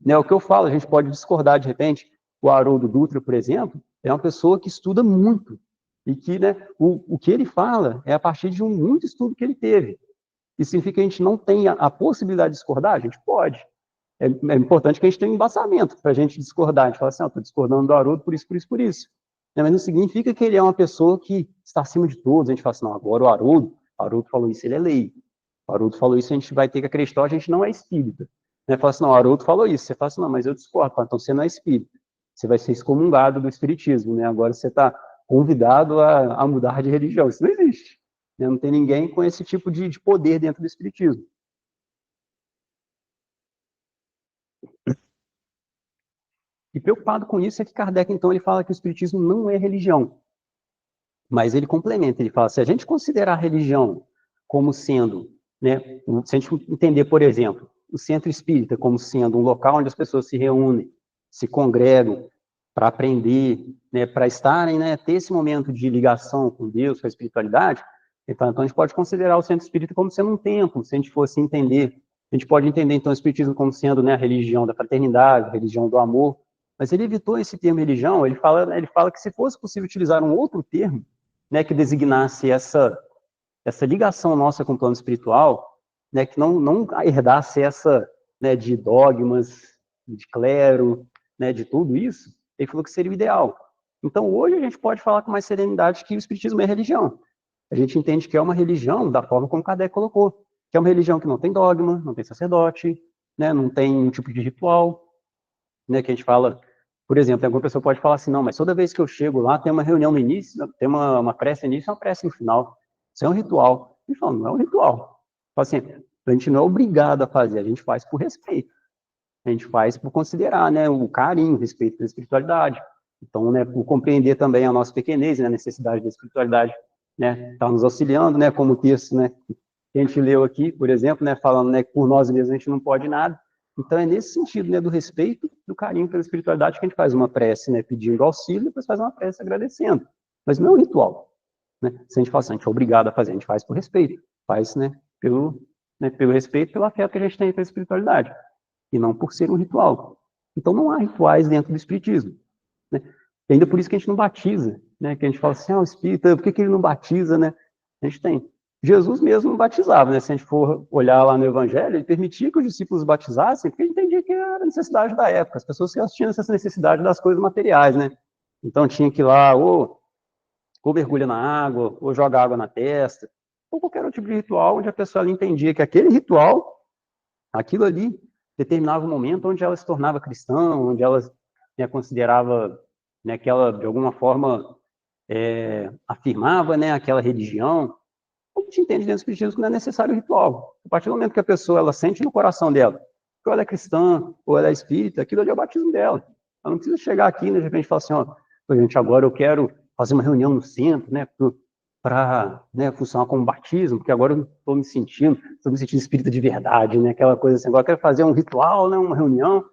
Né, o que eu falo, a gente pode discordar de repente. O Haroldo Dutra, por exemplo, é uma pessoa que estuda muito. E que, né, o que ele fala é a partir de muito estudo que ele teve. Isso significa que a gente não tem a possibilidade de discordar? A gente pode. É importante que a gente tenha um embasamento para a gente discordar. A gente fala assim, estou discordando do Haroldo por isso, por isso, por isso. Mas não significa que ele é uma pessoa que está acima de todos. A gente fala assim, não, agora o Haroldo falou isso, ele é lei. O Haroldo falou isso, a gente vai ter que acreditar, a gente não é espírita. Né? Fala assim, não, o Haroldo falou isso. Você fala assim, não, mas eu discordo. Então você não é espírita. Você vai ser excomungado do espiritismo. Né? Agora você está convidado a mudar de religião. Isso não existe. Né? Não tem ninguém com esse tipo de poder dentro do espiritismo. E preocupado com isso é que Kardec, então, ele fala que o espiritismo não é religião. Mas ele complementa, ele fala, se a gente considerar a religião como sendo, né, se a gente entender, por exemplo, o centro espírita como sendo um local onde as pessoas se reúnem, se congregam para aprender, né, para estarem, né, ter esse momento de ligação com Deus, com a espiritualidade, então a gente pode considerar o centro espírita como sendo um templo, se a gente fosse entender. A gente pode entender, então, o espiritismo como sendo, né, a religião da fraternidade, a religião do amor, mas ele evitou esse termo religião, ele fala que se fosse possível utilizar um outro termo, né, que designasse essa ligação nossa com o plano espiritual, né, que não herdasse essa, né, de dogmas, de clero, né, de tudo isso, ele falou que seria o ideal. Então, hoje a gente pode falar com mais serenidade que o espiritismo é religião. A gente entende que é uma religião da forma como Kardec colocou, que é uma religião que não tem dogma, não tem sacerdote, né, não tem um tipo de ritual, né, que a gente fala, por exemplo, alguma pessoa pode falar assim, não, mas toda vez que eu chego lá, tem uma reunião no início, tem uma prece no início e uma prece no final. Isso é um ritual. A gente fala, não é um ritual. Fala assim, a gente não é obrigado a fazer, a gente faz por respeito. A gente faz por considerar, né, o carinho, o respeito pela espiritualidade. Então, né, por compreender também a nossa pequenez, né, a necessidade da espiritualidade, né, tá nos auxiliando, né, como o texto, né, que a gente leu aqui, por exemplo, né, falando, né, que por nós mesmos a gente não pode nada. Então, é nesse sentido, né, do respeito, do carinho pela espiritualidade que a gente faz uma prece, né, pedindo auxílio, depois faz uma prece agradecendo. Mas não é um ritual, né? Se a gente fala assim, a gente é obrigado a fazer, a gente faz por respeito, faz, né, pelo respeito, pelo afeto que a gente tem pela espiritualidade, e não por ser um ritual. Então, não há rituais dentro do espiritismo, né? E ainda por isso que a gente não batiza, né? Que a gente fala assim, o espírita, por que ele não batiza, né? A gente tem. Jesus mesmo não batizava, né? Se a gente for olhar lá no Evangelho, ele permitia que os discípulos batizassem, porque ele entendia que era a necessidade da época. As pessoas tinham essa necessidade das coisas materiais, né? Então tinha que ir lá, ou mergulha na água, ou joga água na testa, ou qualquer outro tipo de ritual onde a pessoa entendia que aquele ritual, aquilo ali, determinava um momento onde ela se tornava cristã, onde ela, né, considerava, né, que ela, de alguma forma, afirmava, né, aquela religião. A gente entende dentro do espiritismo que não é necessário o ritual. A partir do momento que a pessoa ela sente no coração dela que ou ela é cristã, ou ela é espírita, aquilo ali é o batismo dela. Ela não precisa chegar aqui, né, de repente, e falar assim, ó, gente, agora eu quero fazer uma reunião no centro, né, para, né, funcionar como batismo, porque agora eu estou me sentindo espírita de verdade, né, aquela coisa assim, agora eu quero fazer um ritual, né, uma reunião.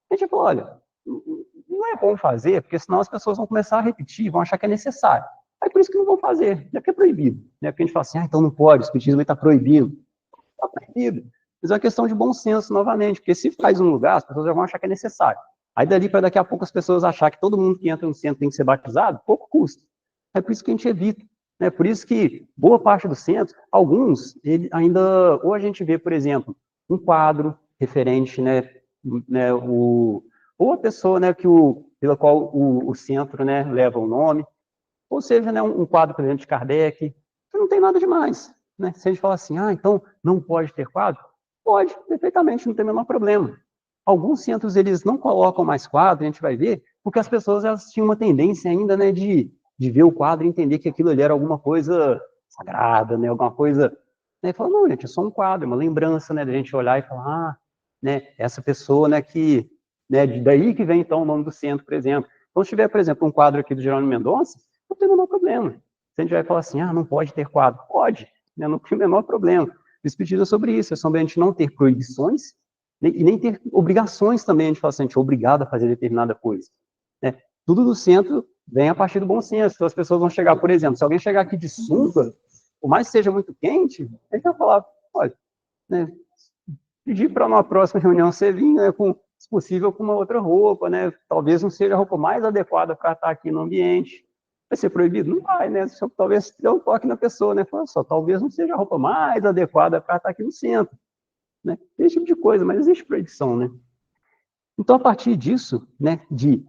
A gente falou, olha, não é bom fazer, porque senão as pessoas vão começar a repetir, vão achar que é necessário. Aí por isso que não vão fazer, não é porque é proibido, né, porque a gente fala assim, então não pode, o espiritismo está proibido. Está proibido. Mas é uma questão de bom senso, novamente, porque se faz um lugar, as pessoas já vão achar que é necessário. Aí dali para daqui a pouco as pessoas achar que todo mundo que entra no centro tem que ser batizado, pouco custa. É por isso que a gente evita. É por isso que boa parte dos centros, alguns, ele ainda, ou a gente vê, por exemplo, um quadro referente, ou a pessoa, né, pela qual o centro, né, leva o nome, ou seja, né, um quadro, por exemplo, de Kardec, que não tem nada demais. Né? Se a gente falar assim, então não pode ter quadro, pode, perfeitamente, não tem o menor problema. Alguns centros, eles não colocam mais quadro, a gente vai ver, porque as pessoas elas tinham uma tendência ainda, né, de ver o quadro e entender que aquilo ali era alguma coisa sagrada, né, alguma coisa... Né, e falar, não, gente, é só um quadro, é uma lembrança, né, da gente olhar e falar, né, essa pessoa, né, que... Né, daí que vem, então, o nome do centro, por exemplo. Então, se tiver, por exemplo, um quadro aqui do Jerônimo Mendonça, não tem o menor problema. Se a gente vai falar assim, não pode ter quadro, pode, né, não tem o menor problema. O Espiritismo é sobre isso, é sobre a gente não ter proibições e nem ter obrigações também, a gente fala assim, a gente é obrigado a fazer determinada coisa. Né? Tudo do centro vem a partir do bom senso. Então as pessoas vão chegar, por exemplo, se alguém chegar aqui de sunga, por mais que seja muito quente, a gente vai falar, olha, né, pedir para uma próxima reunião você vir, né, se possível, com uma outra roupa, né? Talvez não seja a roupa mais adequada para estar aqui no ambiente. Vai ser proibido? Não vai, né? Talvez dê um toque na pessoa, né? Fala só, talvez não seja a roupa mais adequada para estar aqui no centro, né? Esse tipo de coisa, mas existe proibição, né? Então, a partir disso, né,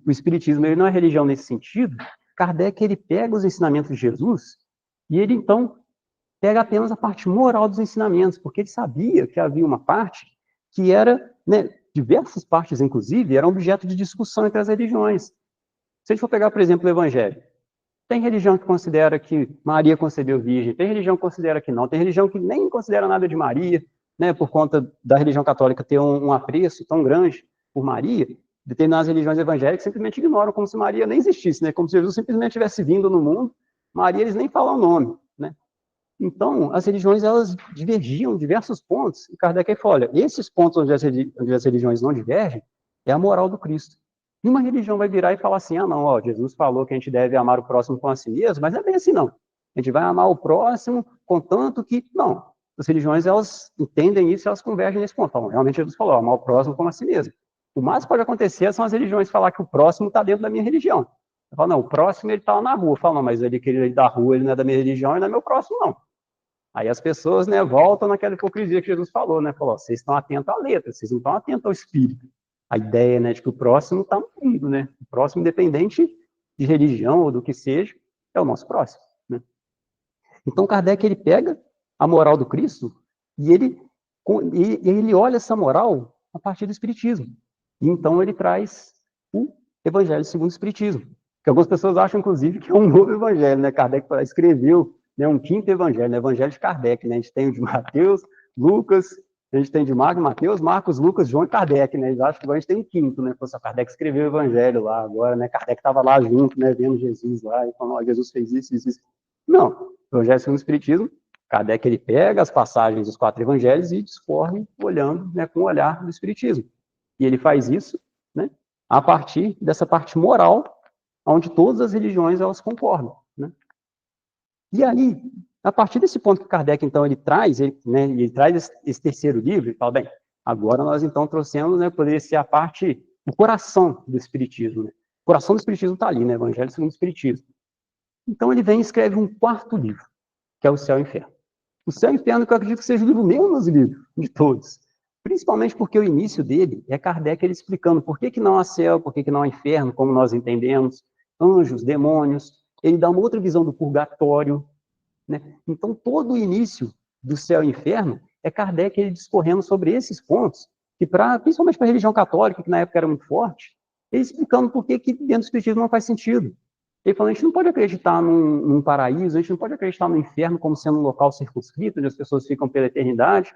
o Espiritismo ele não é religião nesse sentido, Kardec ele pega os ensinamentos de Jesus e ele, então, pega apenas a parte moral dos ensinamentos, porque ele sabia que havia uma parte que era, né, diversas partes, inclusive, eram objeto de discussão entre as religiões. Se a gente for pegar, por exemplo, o Evangelho, tem religião que considera que Maria concebeu virgem, tem religião que considera que não, tem religião que nem considera nada de Maria, né, por conta da religião católica ter um apreço tão grande por Maria, determinadas religiões evangélicas simplesmente ignoram como se Maria nem existisse, né, como se Jesus simplesmente tivesse vindo no mundo, Maria eles nem falam o nome, né. Então, as religiões, elas divergiam em diversos pontos, e Kardec falou, olha, esses pontos onde as religiões não divergem, é a moral do Cristo. E uma religião vai virar e falar assim, não, ó, Jesus falou que a gente deve amar o próximo como a si mesmo, mas não é bem assim, não. A gente vai amar o próximo, contanto que, não. As religiões, elas entendem isso e elas convergem nesse ponto. Falam, realmente, Jesus falou, amar o próximo como a si mesmo. O mais que pode acontecer são as religiões falar que o próximo está dentro da minha religião. Eu falo, não, o próximo, ele está lá na rua. Eu falo, não, mas aquele da rua, ele não é da minha religião, ele não é meu próximo, não. Aí as pessoas, né, voltam naquela hipocrisia que Jesus falou, né? Falou, vocês estão atentos à letra, vocês não estão atentos ao espírito. A ideia, né, de que o próximo está no mundo, né? O próximo, independente de religião ou do que seja, é o nosso próximo, né? Então, Kardec, ele pega a moral do Cristo e ele olha essa moral a partir do Espiritismo. E então ele traz o Evangelho segundo o Espiritismo. Que algumas pessoas acham, inclusive, que é um novo Evangelho, né? Kardec escreveu, né, um quinto Evangelho, né? Evangelho de Kardec, né? A gente tem o de Mateus, Lucas, a gente tem de Mateus, Marcos, Lucas, João e Kardec, né? Eles acham que agora a gente tem um quinto, né? Só Kardec escreveu o Evangelho lá agora, né? Kardec estava lá junto, né? Vendo Jesus lá e falando, Jesus fez isso, isso, isso. Não, o Evangelho segundo o Espiritismo, Kardec ele pega as passagens dos 4 evangelhos e discorre olhando, né, com o olhar do Espiritismo. E ele faz isso, né, a partir dessa parte moral, onde todas as religiões elas concordam, né? E aí, a partir desse ponto que Kardec então ele traz esse terceiro livro, ele fala, bem, agora nós então trouxemos, né, poderia ser a parte, o coração do Espiritismo, né? O coração do Espiritismo está ali, né, Evangelho segundo o Espiritismo. Então ele vem e escreve um quarto livro, que é o Céu e o Inferno. O Céu e o Inferno, que eu acredito que seja o livro menos lido de todos. Principalmente porque o início dele é Kardec ele explicando por que não há céu, por que não há inferno, como nós entendemos, anjos, demônios. Ele dá uma outra visão do purgatório, né? Então, todo o início do céu e inferno é Kardec ele discorrendo sobre esses pontos, que principalmente para a religião católica, que na época era muito forte, ele explicando por que dentro do Espiritismo não faz sentido. Ele falou, a gente não pode acreditar num paraíso, a gente não pode acreditar no inferno como sendo um local circunscrito, onde as pessoas ficam pela eternidade,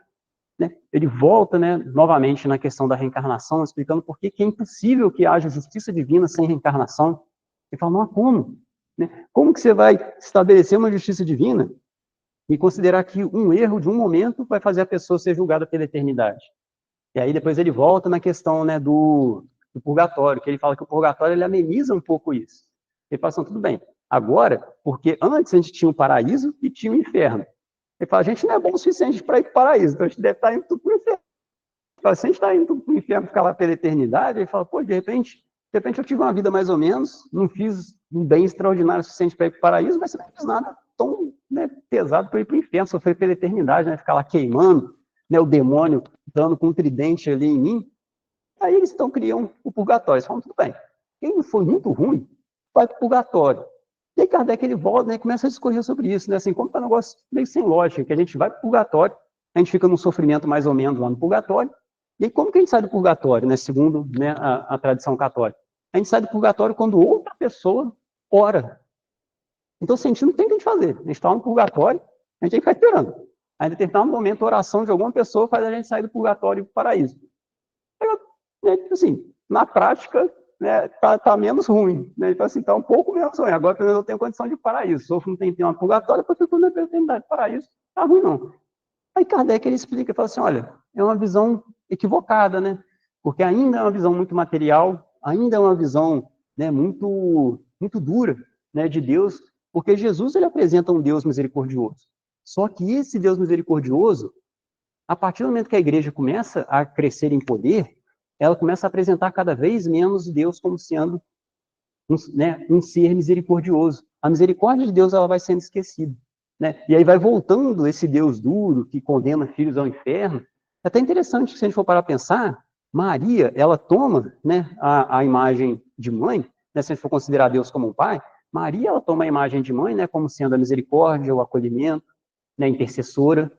né? Ele volta, né, novamente na questão da reencarnação, explicando por que é impossível que haja justiça divina sem reencarnação. Ele fala, não há como. né? Como que você vai estabelecer uma justiça divina e considerar que um erro de um momento vai fazer a pessoa ser julgada pela eternidade? E aí depois ele volta na questão, né, do purgatório, que ele fala que o purgatório ele ameniza um pouco isso. Ele fala assim, tudo bem, agora, porque antes a gente tinha o paraíso e tinha o inferno. Ele fala, a gente não é bom o suficiente para ir para o paraíso, então a gente deve estar indo tudo para o inferno. Ele fala, se a gente está indo para o inferno ficar lá pela eternidade, ele fala, pô, de repente eu tive uma vida mais ou menos, não fiz um bem extraordinário o suficiente para ir para o paraíso, mas você não fiz nada tão, né, pesado para ir para o inferno, sofrer pela eternidade, né, ficar lá queimando, né, o demônio dando com um tridente ali em mim. Aí eles então criam o purgatório. Eles falam, tudo bem, quem foi muito ruim, vai para o purgatório. E aí Kardec ele volta, né, e começa a discorrer sobre isso, né, assim, como é um negócio meio sem lógica, que a gente vai para o purgatório, a gente fica num sofrimento mais ou menos lá no purgatório, e aí como que a gente sai do purgatório, né, segundo, né, a tradição católica? A gente sai do purgatório quando outra pessoa ora. Então, se a gente não tem o que a gente fazer, a gente está no purgatório, a gente tem que ficar esperando. Aí, em determinado momento, a oração de alguma pessoa faz a gente sair do purgatório e para o paraíso. Assim, na prática, né, tá menos ruim. Né? Então, assim, tá um pouco menos ruim. Agora, pelo menos, eu tenho condição de paraíso. Sofro um tempinho no purgatório, depois eu estou na eternidade. Paraíso, tá ruim, não. Aí Kardec, ele explica, fala assim, olha, é uma visão equivocada, né? Porque ainda é uma visão muito material, ainda é uma visão, né, muito dura, né, de Deus, porque Jesus, ele apresenta um Deus misericordioso. Só que esse Deus misericordioso, a partir do momento que a igreja começa a crescer em poder, ela começa a apresentar cada vez menos Deus como sendo um ser misericordioso. A misericórdia de Deus ela vai sendo esquecida. Né? E aí vai voltando esse Deus duro que condena filhos ao inferno. É até interessante que se a gente for parar a pensar, Maria, ela toma, né, a imagem de mãe, né, se a gente for considerar Deus como um pai, Maria ela toma a imagem de mãe, né, como sendo a misericórdia, o acolhimento, né, intercessora.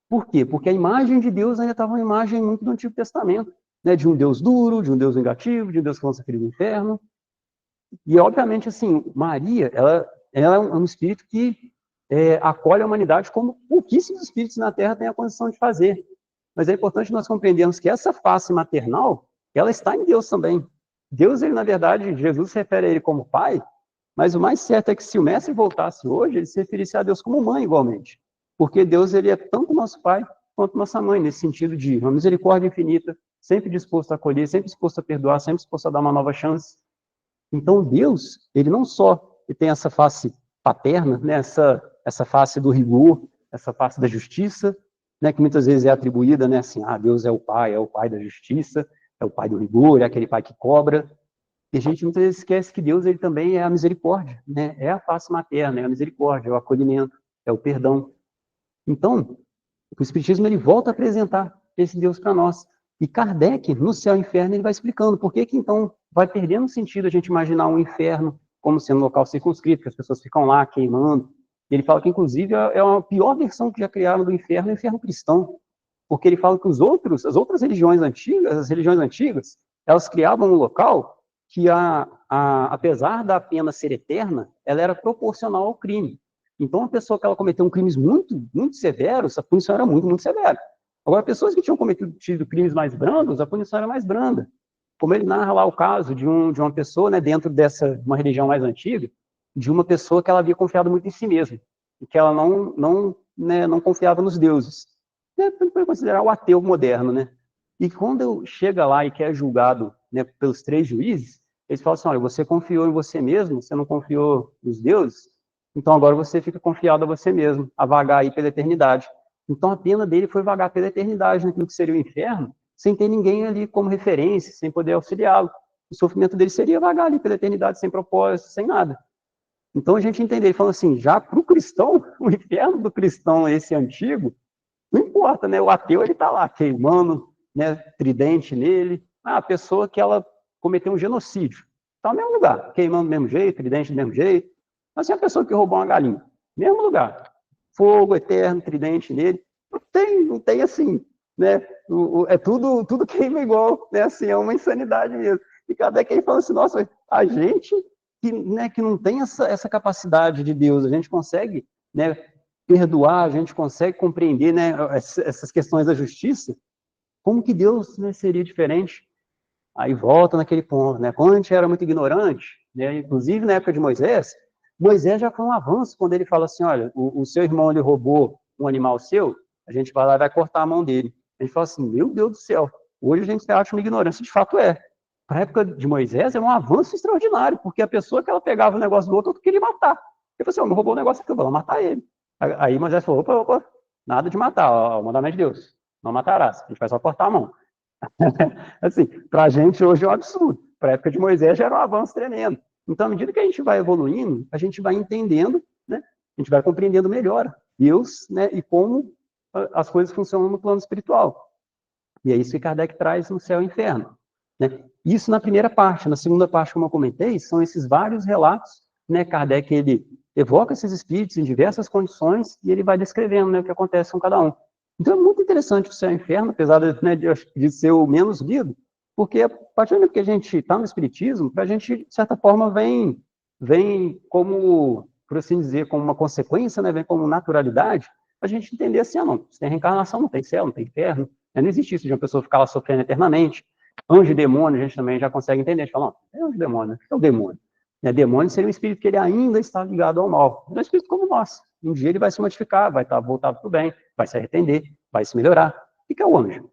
Por quê? Porque a imagem de Deus ainda estava uma imagem muito do Antigo Testamento, né, de um Deus duro, de um Deus vingativo, de um Deus que lança filho no inferno. E, obviamente, assim, Maria, ela é um espírito que acolhe a humanidade como pouquíssimos espíritos na Terra têm a condição de fazer. Mas é importante nós compreendermos que essa face maternal, ela está em Deus também. Deus, ele, na verdade, Jesus se refere a ele como pai, mas o mais certo é que se o mestre voltasse hoje, ele se referisse a Deus como mãe, igualmente. Porque Deus, ele é tanto nosso pai quanto nossa mãe, nesse sentido de uma misericórdia infinita, sempre disposto a acolher, sempre disposto a perdoar, sempre disposto a dar uma nova chance. Então, Deus, ele não só ele tem essa face paterna, né, essa face do rigor, essa face da justiça, né, que muitas vezes é atribuída, né, assim, Deus é o pai da justiça, é o pai do rigor, é aquele pai que cobra. E a gente muitas vezes esquece que Deus ele também é a misericórdia, né, é a face materna, é a misericórdia, é o acolhimento, é o perdão. Então, o Espiritismo ele volta a apresentar esse Deus para nós. E Kardec, no Céu e Inferno, ele vai explicando por que então vai perdendo sentido a gente imaginar um inferno como sendo um local circunscrito, que as pessoas ficam lá queimando. Ele fala que, inclusive, é a pior versão que já criaram do inferno, é o inferno cristão. Porque ele fala que as outras religiões antigas, as religiões antigas, elas criavam um local que, apesar da pena ser eterna, ela era proporcional ao crime. Então, a pessoa que ela cometeu crimes muito severos, a punição era muito severa. Agora, pessoas que tinham cometido crimes mais brandos, a punição era mais branda. Como ele narra lá o caso de uma pessoa, né, dentro dessa uma religião mais antiga, de uma pessoa que ela havia confiado muito em si mesma, e que ela não confiava nos deuses. Para considerar o ateu moderno, né? E quando chega lá e que é julgado, né, pelos 3 juízes, eles falam assim, olha, você confiou em você mesmo, você não confiou nos deuses, então agora você fica confiado a você mesmo, a vagar aí pela eternidade. Então a pena dele foi vagar pela eternidade naquilo que seria o inferno, sem ter ninguém ali como referência, sem poder auxiliá-lo. O sofrimento dele seria vagar ali pela eternidade, sem propósito, sem nada. Então a gente entende, ele falando assim, já para o cristão, o inferno do cristão, esse antigo, não importa, né? O ateu, ele está lá queimando, né, tridente nele. A pessoa que ela cometeu um genocídio, está no mesmo lugar, queimando do mesmo jeito, tridente do mesmo jeito. Mas assim, a pessoa que roubou uma galinha, mesmo lugar, fogo eterno, tridente nele, não tem assim, né? É tudo queima igual, né? Assim, é uma insanidade mesmo. E Kardec aí fala assim, nossa, a gente que não tem essa capacidade de Deus, a gente consegue, né, perdoar, a gente consegue compreender, né, essas questões da justiça, como que Deus, né, seria diferente? Aí volta naquele ponto, né? Quando a gente era muito ignorante, né, inclusive na época de Moisés, Moisés já foi um avanço quando ele fala assim, olha, o seu irmão ele roubou um animal seu, a gente vai lá e vai cortar a mão dele. A gente fala assim, meu Deus do céu, hoje a gente acha uma ignorância, de fato é. Para a época de Moisés, é um avanço extraordinário, porque a pessoa que ela pegava o negócio do outro, queria matar. Ele falou assim, não roubou o negócio aqui, eu vou lá matar ele. Aí Moisés falou, opa, nada de matar, ó, o mandamento de Deus, não matarás, a gente vai só cortar a mão. Assim, para a gente hoje é um absurdo, para a época de Moisés já era um avanço tremendo. Então, à medida que a gente vai evoluindo, a gente vai entendendo, né, a gente vai compreendendo melhor Deus, né, e como as coisas funcionam no plano espiritual. E é isso que Kardec traz no céu e inferno. Né? Isso na primeira parte. Na segunda parte, como eu comentei, são esses vários relatos, né? Kardec, ele evoca esses espíritos em diversas condições e ele vai descrevendo, né, o que acontece com cada um. Então é muito interessante o céu e o inferno, apesar de, né, de ser o menos lido, porque a partir do momento que a gente está no espiritismo, para a gente, de certa forma, vem como, por assim dizer, como uma consequência, né, vem como naturalidade, a gente entender assim, não, se tem reencarnação, não tem céu, não tem inferno, não existe isso de uma pessoa ficar lá sofrendo eternamente. Anjo e demônio, a gente também já consegue entender. A gente fala, não, é anjo e demônio, é o demônio. Demônio seria um espírito que ele ainda está ligado ao mal. Ele é um espírito como nós. Um dia ele vai se modificar, vai estar voltado para o bem, vai se arrepender, vai se melhorar. O que é o anjo?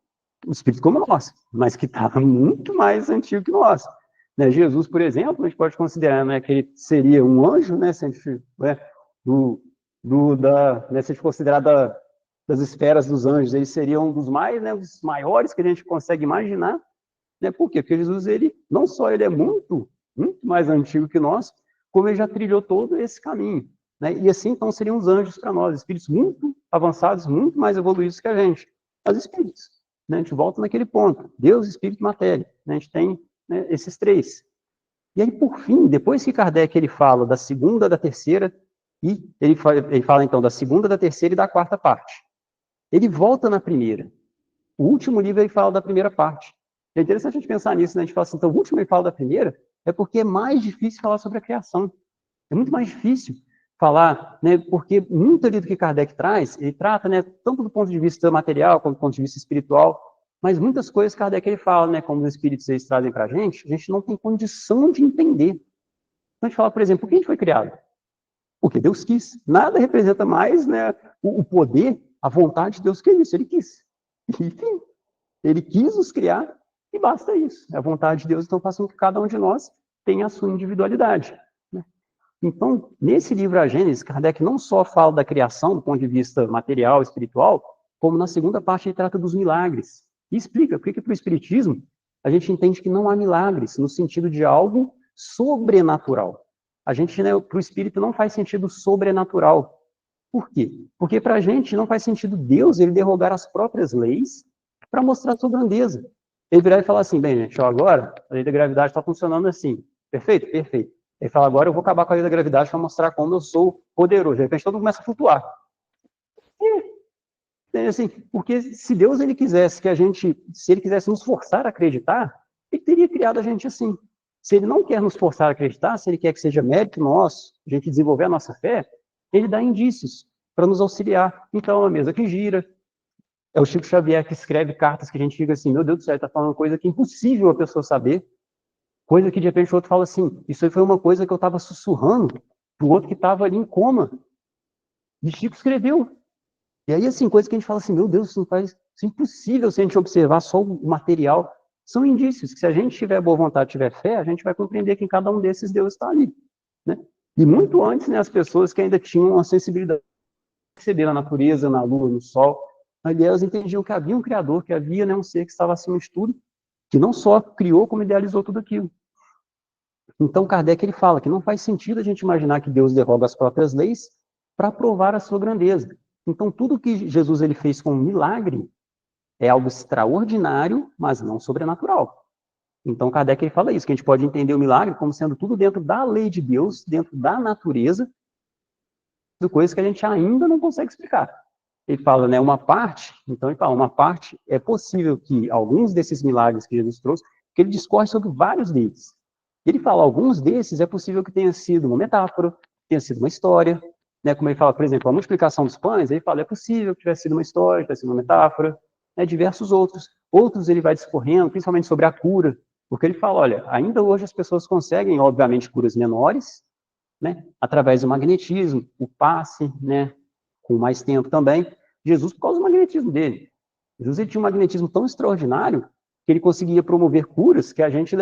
Um espírito como nós, mas que estava muito mais antigo que nós. Jesus, por exemplo, a gente pode considerar, né, que ele seria um anjo, né, se a gente, né, se a gente considerar das esferas dos anjos, ele seria um dos mais, né, os maiores que a gente consegue imaginar, né? Por quê? Porque Jesus, ele não só ele é muito mais antigo que nós, como ele já trilhou todo esse caminho, né? E assim, então, seriam os anjos para nós, espíritos muito avançados, muito mais evoluídos que a gente. Os espíritos, né? A gente volta naquele ponto, Deus, Espírito e Matéria, né? A gente tem, né, esses três. E aí, por fim, depois que Kardec ele fala da segunda, da terceira, e ele fala então da segunda, da terceira e da quarta parte. Ele volta na primeira. O último livro ele fala da primeira parte. É interessante a gente pensar nisso, né? A gente fala assim, então o último ele fala da primeira, é porque é mais difícil falar sobre a criação. É muito mais difícil falar, né? Porque muito ali do que Kardec traz, ele trata, né, tanto do ponto de vista material, como do ponto de vista espiritual, mas muitas coisas Kardec ele fala, né, como os espíritos eles trazem para a gente não tem condição de entender. Então a gente fala, por exemplo, por que a gente foi criado? Porque Deus quis. Nada representa mais, né, o poder, a vontade de Deus que isso. Ele quis. Enfim, ele quis nos criar e basta isso. É a vontade de Deus, então faz com que cada um de nós tenha a sua individualidade. Né? Então, nesse livro A Gênesis, Kardec não só fala da criação do ponto de vista material, espiritual, como na segunda parte ele trata dos milagres. E explica por que para o Espiritismo a gente entende que não há milagres, no sentido de algo sobrenatural. A gente, né, para o Espírito não faz sentido sobrenatural. Por quê? Porque para a gente não faz sentido Deus ele derrogar as próprias leis para mostrar a sua grandeza. Ele virar e falar assim, bem, gente, ó, agora a lei da gravidade está funcionando assim. Perfeito? Perfeito. Ele fala, agora eu vou acabar com a lei da gravidade para mostrar como eu sou poderoso. De repente todo mundo começa a flutuar. Assim, porque se Deus ele quisesse que a gente, se ele quisesse nos forçar a acreditar, ele teria criado a gente assim. Se ele não quer nos forçar a acreditar, se ele quer que seja mérito nosso, a gente desenvolver a nossa fé, ele dá indícios para nos auxiliar. Então, a mesa que gira, é o Chico Xavier que escreve cartas que a gente fica assim, meu Deus do céu, ele está falando uma coisa que é impossível a pessoa saber, coisa que de repente o outro fala assim, isso aí foi uma coisa que eu estava sussurrando pro outro que estava ali em coma. E Chico escreveu. E aí, assim, coisa que a gente fala assim, meu Deus, isso não faz, isso é impossível se a gente observar só o material. São indícios que se a gente tiver boa vontade, tiver fé, a gente vai compreender que em cada um desses Deus está ali, né? E muito antes, né, as pessoas que ainda tinham uma sensibilidade de perceber na natureza, na lua, no sol, ali elas entendiam que havia um Criador, que havia, né, um ser que estava acima de tudo, que não só criou, como idealizou tudo aquilo. Então, Kardec ele fala que não faz sentido a gente imaginar que Deus derroga as próprias leis para provar a sua grandeza. Então, tudo que Jesus ele fez com um milagre é algo extraordinário, mas não sobrenatural. Então, Kardec ele fala isso, que a gente pode entender o milagre como sendo tudo dentro da lei de Deus, dentro da natureza, de coisas que a gente ainda não consegue explicar. Ele fala, né, uma parte, então ele fala, uma parte, é possível que alguns desses milagres que Jesus trouxe, que ele discorre sobre vários deles. Ele fala, alguns desses é possível que tenha sido uma metáfora, tenha sido uma história, né, como ele fala, por exemplo, a multiplicação dos pães, ele fala, é possível que tivesse sido uma história, tivesse sido uma metáfora, né, diversos outros. Outros ele vai discorrendo, principalmente sobre a cura, porque ele fala, olha, ainda hoje as pessoas conseguem, obviamente, curas menores, né, através do magnetismo, o passe, né, com mais tempo também. Jesus, por causa do magnetismo dele. Jesus ele tinha um magnetismo tão extraordinário que ele conseguia promover curas que a gente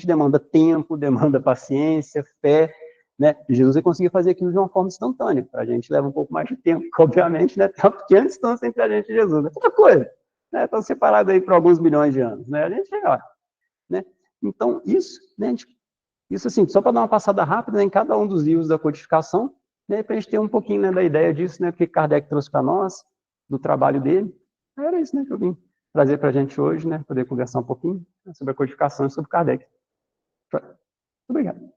demanda tempo, demanda paciência, fé, né? Jesus ele conseguia fazer aquilo de uma forma instantânea. A gente leva um pouco mais de tempo, obviamente, né? Tem uma pequena distância entre a gente e Jesus. É outra coisa, né? Estão separados aí por alguns milhões de anos, né? A gente chega lá, né? Então, isso, né? Isso assim, só para dar uma passada rápida, né, em cada um dos livros da codificação, né, para a gente ter um pouquinho, né, da ideia disso, né, o que Kardec trouxe para nós, do trabalho dele. Era isso, né, que eu vim trazer para a gente hoje, né, poder conversar um pouquinho, né, sobre a codificação e sobre Kardec. Muito obrigado.